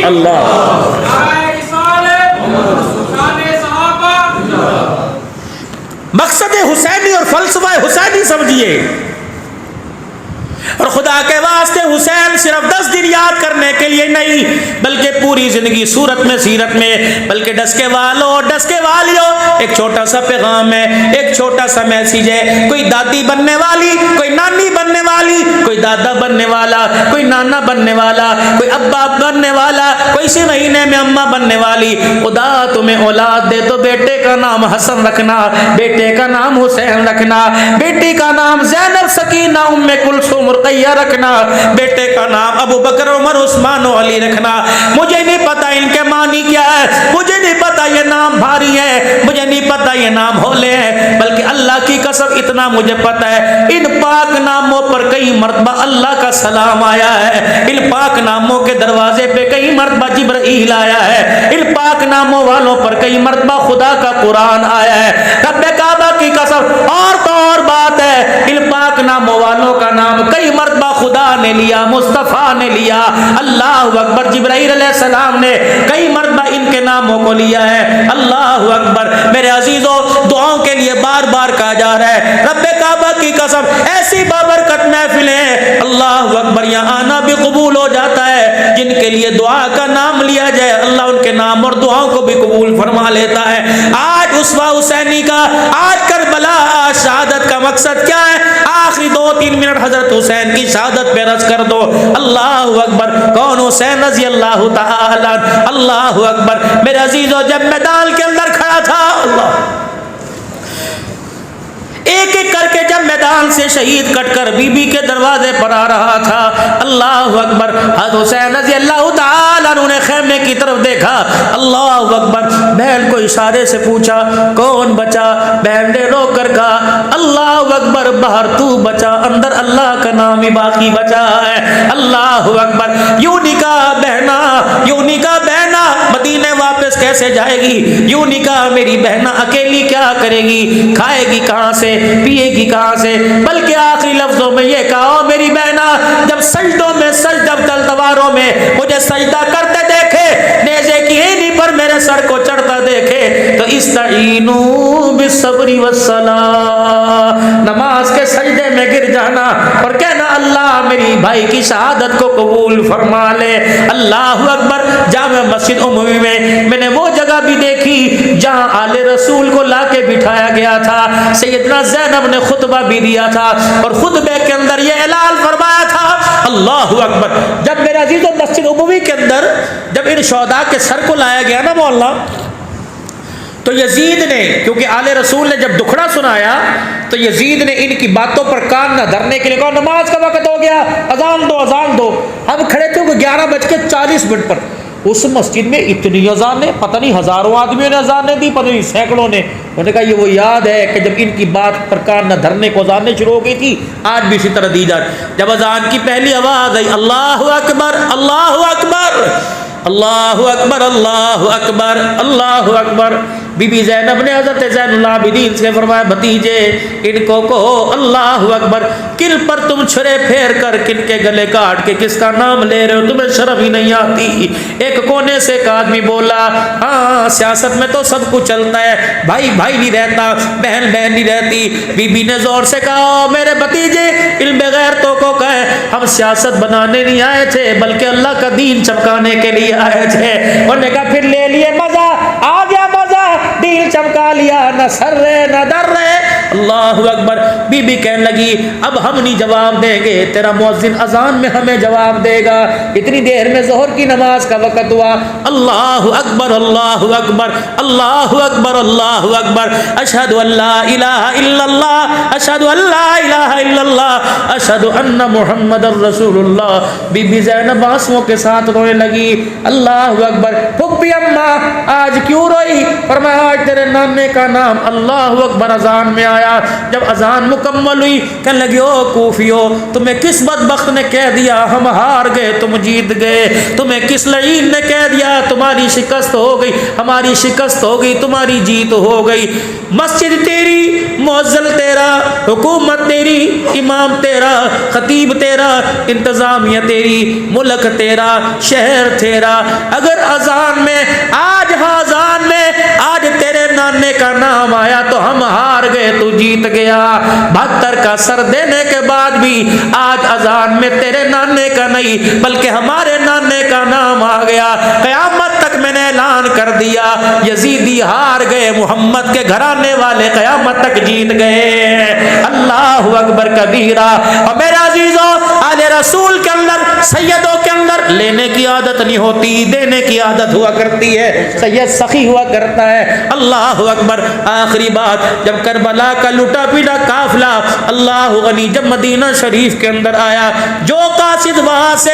اللہ مقصد حسینی اور فلسفہ حسینی سمجھیے، اور خدا کے واسطے حسین صرف 10 دن یاد کرنے کے لیے نہیں بلکہ پوری زندگی صورت میں سیرت میں، بلکہ ڈس کے والوں ڈس کے والیوں، ایک چھوٹا سا پیغام ہے، ایک چھوٹا سا میسیج ہے۔ کوئی دادی بننے والی، کوئی نانی بننے والی، کوئی دادا بننے والا، کوئی نانا بننے والا، کوئی ابا بننے والا، کوئی اسی مہینے میں اماں بننے والی، خدا تمہیں اولاد دے تو بیٹے کا نام حسن رکھنا، بیٹے کا نام حسین رکھنا، بیٹی کا نام زینب سکینہ ام کلثوم رقیہ رکھنا، بیٹے کا نام ابو بکر عمر عثمان و علی رکھنا۔ مجھے نہیں پتا ان کے معنی کیا ہے، مجھے نہیں پتا یہ نام بھاری ہے، مجھے نہیں پتا یہ نام ہولے ہیں، بلکہ اللہ کی قسم اتنا مجھے پتا ہے، ان پاک ناموں پر کئی مرتبہ اللہ کا سلام آیا ہے، ان پاک ناموں کے دروازے پہ کئی مرتبہ جبرائیل آیا ہے، ان پاک ناموں والوں پر کئی مرتبہ خدا کا قرآن آیا ہے۔ رب کعبہ کی قسم اور تو اور بات ہے، ان پاک ناموں والوں کا نام کئی مرتبہ خدا نے لیا، مصطفیٰ نے لیا، اللہ اکبر، جبرائیل علیہ السلام نے کئی مرتبہ ان کے ناموں کو لیا ہے۔ اللہ اکبر میرے عزیزوں، دعاؤں کے لیے بار بار کہا جا رہا ہے، رب کعبہ کی قسم ایسی بابرکت محفلیں، اللہ اکبر، یہاں آنا بھی قبول ہو جاتا ہے، جن کے لیے دعا کا نام لیا جائے اللہ ان کے نام اور دعاؤں کو بھی قبول فرما لیتا ہے۔ آج اسوہ حسینی کا، آج کربلا، آج شہادت کا مقصد کیا ہے؟ آخری 2-3 منٹ حضرت حسین کی شہادت پہ رس کر دو۔ اللہ اکبر، کون؟ حسین رضی اللہ تعالی، اللہ اکبر میرے عزیزوں، جب میدان کے اندر کھڑا تھا، اللہ ایک ایک کر کے جب میدان سے شہید کٹ کر بی بی کے دروازے پر آ رہا تھا، اللہ اکبر، حضرت حسین رضی اللہ تعالیٰ عنہ نے خیمے کی طرف دیکھا، اللہ اکبر، بہن کو اشارے سے پوچھا کون بچا؟ بہن نے رو کر کہا اللہ اکبر، باہر تو بچا، اندر اللہ کا نام ہی باقی بچا ہے۔ اللہ اکبر، یوں نہیں کہا بہنا، یوں نہیں کہا بہنا مدینے واپس کیسے جائے گی، یوں نہیں کہا میری بہنا اکیلی کیا کرے گی، کھائے گی کہاں سے، پیے گی کہاں سے، بلکہ آخری لفظوں میں یہ کہا میری بہنا جب سجدوں میں سجدہ تلواروں میں مجھے سجدہ کرتے دیکھے، نیزے کی اینی پر میرے سر کو چڑھتا دیکھے تو استعینوا بالصبر والصلاۃ، نماز کے سجدے میں گر جانا اور کہنا اللہ میری بھائی کی شہادت کو قبول فرما لے۔ اللہ اکبر، جامع مسجد عمومی میں نے وہ جگہ بھی دیکھی جہاں آل رسول کو لا کے بٹھایا گیا تھا، سیدنا زینب نے خطبہ بھی دیا تھا اور خطبے کے اندر یہ اعلان فرمایا تھا، اللہ اکبر، جب میرے عزیزوں مسجد عمومی کے اندر جب ان شہداء کے سر کو لایا گیا نا مولا، تو یزید نے، کیونکہ آل رسول نے جب دکھڑا سنایا تو یزید نے ان کی باتوں پر کان نہ دھرنے کے لیے کہا نماز کا وقت ہو گیا، اذان دو اذان دو۔ ہم کھڑے تھے کہ 11:40 پر، اس مسجد میں اتنی اذانیں، پتہ نہیں ہزاروں آدمیوں نے اذانیں دی، پتہ نہیں سینکڑوں نے۔ انہوں نے کہا یہ وہ یاد ہے کہ جب ان کی بات پر کان نہ دھرنے کو اذانیں شروع ہو گئی تھی، آج بھی اسی طرح دی جائے۔ جب اذان کی پہلی آواز آئی اللہ اکبر اللہ اکبر اللہ اکبر اللہ اکبر اللہ اکبر، بی بی زینب نے حضرت زین العابدین سے فرمایا بھتیجے ان کو کہو اللہ اکبر، کن پر تم چھرے پھیر کر کن کے گلے کاٹ کے کس کا نام لے رہے ہو، تمہیں شرم ہی نہیں آتی۔ ایک کونے سے ایک آدمی بولا ہاں سیاست میں تو سب کچھ چلتا ہے، بھائی بھائی نہیں رہتا، بہن بہن نہیں رہتی۔ بی بی نے زور سے کہا میرے بھتیجے علم غیرتوں کو کہے ہم سیاست بنانے نہیں آئے تھے بلکہ اللہ کا دین چمکانے کے لیے آئے تھے۔ انہوں نے کہا پھر لے لیے مزہ، آ گیا مزہ، دین چمکا لیا، نہ سر رہے نہ در رہے، اللہ اکبر. بی بی کہنے لگی اب ہم نہیں جواب دیں گے, تیرا مؤذن اذان میں ہمیں جواب دے گا. اتنی دیر میں ظہر کی نماز کا وقت ہوا. اللہ اکبر اللہ اکبر اللہ اکبر اللہ اکبر. اشہد ان لا الہ الا اللہ اشہد ان لا الہ الا اللہ اشہد ان محمد الرسول اللہ. بی بی زینب آنسوؤں کے ساتھ رونے لگی. اللہ اکبر. پھپھی اماں آج کیوں روئی؟ فرمایا آج تیرے نانے کا نام اللہ اکبر اذان میں آیا. جب اذان مکمل ہوئی کہنے لگی او کوفیو, تمہیں کس بدبخت نے کہہ دیا ہم ہار گئے تم جیت گئے؟ تمہیں کس لعین نے کہہ دیا تمہاری شکست ہو گئی ہماری شکست ہو گئی تمہاری جیت ہو گئی؟ مسجد تیری, مؤذن تیرا, حکومت تیری, امام تیرا, خطیب تیرا, انتظامیہ تیری, ملک تیرا, شہر تیرا. اگر اذان میں آج اذان میں آج تیرے نانے کا نام آیا تو ہم ہار گئے تو جیت گیا. 72 کا سر دینے کے بعد بھی آج اذان میں تیرے نانے کا نہیں بلکہ ہمارے نانے کا نام آ گیا. قیامت تک میں نے اعلان کر دیا یزیدی ہار گئے, محمد کے گھرانے والے قیامت تک جیت گئے. اللہ اکبر کبیرہ. اور میرے عزیزوں آل رسول کے اندر سیدوں کے اندر لینے کی عادت نہیں ہوتی, دینے کی عادت ہوا کرتی ہے. سید سخی ہوا کرتا ہے. اللہ اکبر. آخری بات, جب کربلا کا لٹا پیٹا قافلہ اللہ غنی جب مدینہ شریف کے اندر آیا, جو قاصد وہاں سے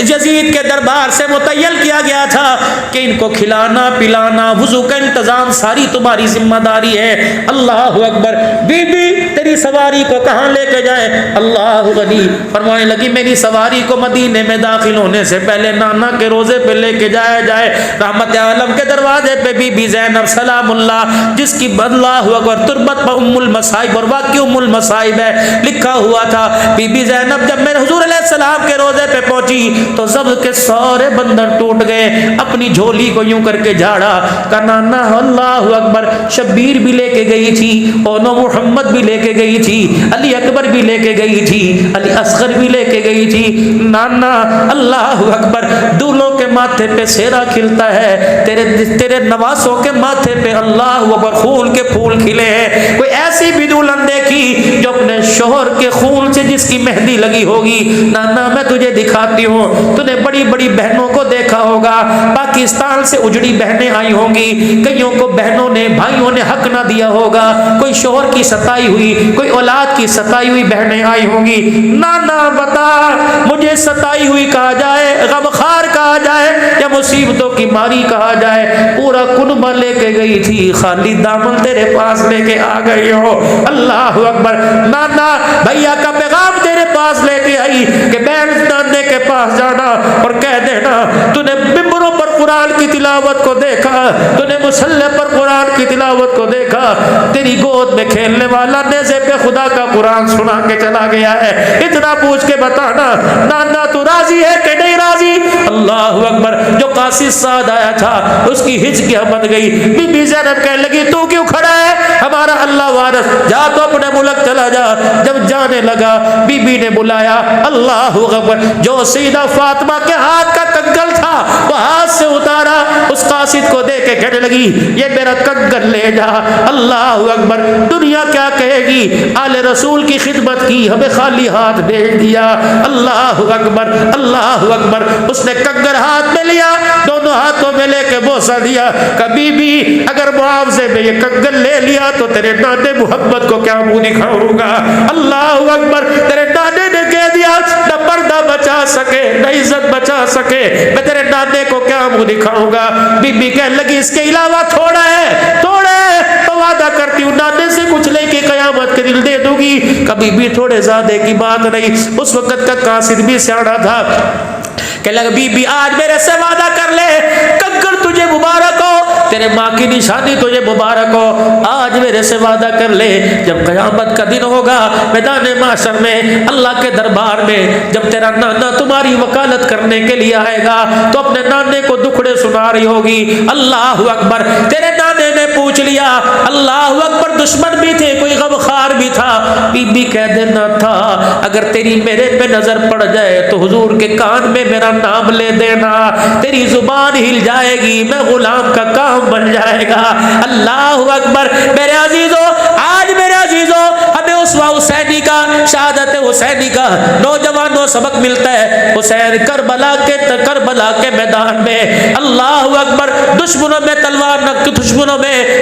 یزید کے دربار سے متعین کیا گیا تھا کہ ان کو کھلانا پلانا وضو کا انتظام ساری تمہاری ذمہ داری ہے. اللہ اکبر. بی بی تیری سواری کو کہاں لے کے جائے؟ اللہ غنی فرمانے لگی میری سواری کو مدینے میں داخل ہونے سے پہلے نانا کے روزے پہ لے کے جایا جائے. رحمت عالم کے دروازے پہ بی بی زینب سلام اللہ, جس کی اللہ اکبر تربت پر ام المصائب اور واقعی ام المصائب ہے لکھا ہوا تھا. بی بی زینب جب میرے حضور علیہ السلام کے روزے پہ پہنچی تو ضبط کے سارے بندر ٹوٹ گئے. اپنی جھولی کو یوں کر کے جھاڑا کہ نانا اللہ اکبر شبیر بھی لے کے گئی تھی, اونو محمد بھی لے کے گئی تھی, علی اکبر بھی لے کے گئی تھی, علی اصغر بھی لے کے گئی تھی. نانا اللہ اکبر دولوں کے ماتھے پہ سیرا کھلتا ہے, تیرے نواسوں کے ماتھے پہ اللہ اکبر خون کے پھول کھلے ہیں. کوئی ایسی بھی دلہن دیکھی جو اپنے شوہر کے خون سے جس کی مہندی لگی ہوگی؟ نانا میں تجھے دکھاتی ہوں. تو نے بڑی بڑی بہنوں کو دیکھا ہوگا, پاکستان سے اجڑی بہنیں آئی ہوں گی, کئیوں کو بہنوں نے بھائیوں نے حق نہ دیا ہوگا, کوئی شوہر کی ستائی ہوئی, کوئی اولاد کی ستائی ہوئی بہنیں آئی ہوں گی. نانا بتا مجھے ستائی ہوئی کہا جائے, غمخوار کہا جائے, یا مصیبتوں کی ماری کہا جائے؟ پورا کنبہ لے کے گئی تھی, خالی دامن تیرے پاس لے کے آ گئی ہو. اللہ اکبر. نانا بھیا کا پیغام تیرے پاس لے کے آئی کہ بہن نانے کے پاس جانا اور کہہ دینا تو نے ممبروں پر قرآن کی تلاوت کو دیکھا, تو نے مصلی پر قرآن کی تلاوت کو دیکھا, تیری گود میں کھیلنے والا نیزے پہ خدا کا قرآن سنا کے چلا گیا ہے, اتنا پوچھ کے بتانا نانا تو راضی ہے کہ نہیں راضی؟ اللہ اکبر. جو قاصد سعد آیا تھا اس کی ہچکیاں بن گئی. بی بی زینب کہنے لگی تو کیوں کھڑا ہے, ہمارا اللہ وارث, جا تو اپنے ملک چلا جا. جب جانے لگا بی بی نے بلایا اللہ اکبر, جو سیدہ فاطمہ کے ہاتھ کا کنگن تھا وہ ہاتھ سے اتارا, اس قاصد کو دے کے کہنے لگی یہ میرا کنگن لے جا. اللہ اکبر. دنیا کیا کہے گی, آل رسول کی خدمت کی, ہمیں خالی ہاتھ بھیج دیا. اللہ اکبر اللہ اکبر. اس نے کنگن ہاتھ میں لیا, دونوں ہاتھوں میں لے کے بوسہ دیا. کبھی بھی اگر معاوضے میں یہ کنگن لے لیا تو تیرے نانے محمد کو کیا منہ دکھاؤں گا. اللہ اکبر. تیرے نانے نے کہہ دیا نہ پردہ بچا سکے نہ عزت بچا سکے, میں تیرے نانے کو کیا منہ دکھاؤں گا. بی بی کہنے لگی اس کے علاوہ تھوڑا ہے تو وعدہ کرتی ہوں نانے سے کچھ لے کے قیامت کے دل دے دوں گی. کبھی بھی تھوڑے زیادہ کی بات نہیں. اس وقت کا قاصد بھی سیاڑا تھا. کہ لگ بی بی آج میرے سے وعدہ کر لے, کنگن تجھے مبارک ہو, تیرے ماں کی نشانی تجھے مبارک ہو, آج میرے سے وعدہ کر لے جب قیامت کا دن ہوگا میدان محشر میں اللہ کے دربار میں, جب تیرا نانا تمہاری وکالت کرنے کے لیے آئے گا تو اپنے نانے کو دکھڑے سنا رہی ہوگی. اللہ اکبر. تیرے نانے نے پوچھ لیا, اللہ اکبر, دشمن بھی تھے کوئی غمخوار بھی تھا. بی بی کہہ دینا تھا اگر تیری میرے پہ نظر پڑ جائے تو حضور کے کان میں میرا نام لے دینا, تیری زبان ہل جائے گی, میں غلام کا کام بن جائے گا. اللہ اکبر. میرے عزیزو, آج میرے عزیزو اسوہ حسینی کا، شہادت حسینی کا نوجوانوں سبق ملتا ہے۔ حسین کربلا کے میدان میں اللہ اکبر دشمنوں میں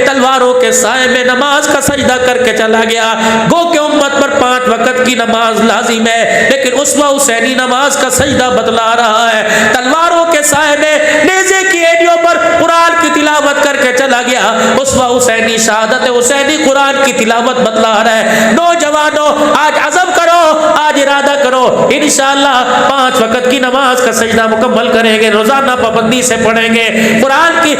تلواروں کے سائے میں نماز کا سجدہ کر کے چلا گیا۔ گو کہ امت پر 5 وقت کی نماز لازم ہے، لیکن اسوہ حسینی نماز کا سجدہ بتلا رہا ہے۔ تلواروں کے سائے میں نیزے کی ایڑیوں پر قرآن کی تلاوت کر کے چلا گیا۔ اسوہ حسینی شہادت حسینی قرآن کی تلاوت بتلا رہا ہے۔ نوجوانوں آج عزم کرو، آج ارادہ کرو، انشاءاللہ 5 وقت کی نماز کا سجدہ مکمل کریں گے، روزانہ پابندی سے پڑھیں گے۔ قرآن کی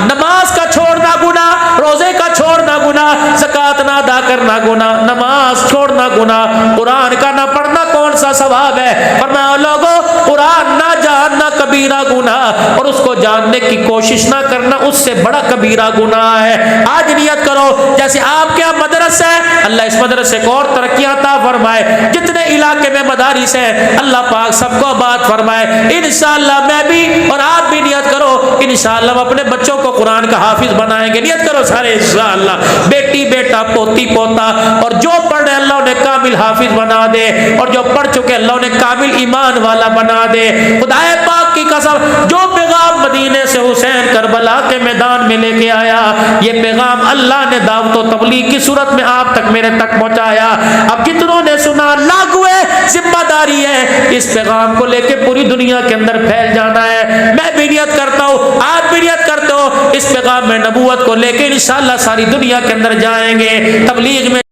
نماز کا چھوڑنا گناہ، روزے کا چھوڑنا گناہ، زکوٰۃ نہ ادا کرنا گناہ، نماز چھوڑنا گناہ، قرآن کا نہ پڑھنا کون سا ثواب ہے؟ فرمایا لوگوں قرآن نہ جاننا کبیرہ گناہ، اور اس کو جاننے کی کوشش نہ کرنا اس سے بڑا کبیرہ گناہ ہے۔ آج نیت کرو جیسے آپ کے یہاں مدرسہ ہے، اللہ اس مدرسے کو اور ترقیاں عطا فرمائے، جتنے علاقے میں مدارس ہیں اللہ پاک سب کو آباد فرمائے۔ انشاءاللہ میں بھی اور آپ بھی نیت کرو، انشاءاللہ ہم اپنے بچوں کو قرآن کا حافظ بنائیں گے۔ نیت کرو سارے انشاءاللہ، بیٹی بیٹا پوتی پوتا، اور جو پڑھ رہے اللہ انہیں کامل حافظ بنا دے، اور جو پڑھ چکے اللہ انہیں کامل ایمان والا بنا دے۔ خدائے پاک کی قسم جو پیغام مدینے سے حسین کربلا کے میدان میں لے کے آیا، یہ پیغام اللہ نے دعوت و تبلیغ کی صورت میں آپ تک میرے تک پہنچایا۔ اب جتنوں نے سنا لاگو ہے، ذمہ داری ہے اس پیغام کو لے کے پوری دنیا کے اندر پھیل جانا ہے۔ میں بھی نیت کرتا ہوں، آپ بھی نیت کرتے ہو، اس پیغام میں نبوت کو لے کے انشاءاللہ ساری دنیا کے اندر جائیں گے، تبلیغ میں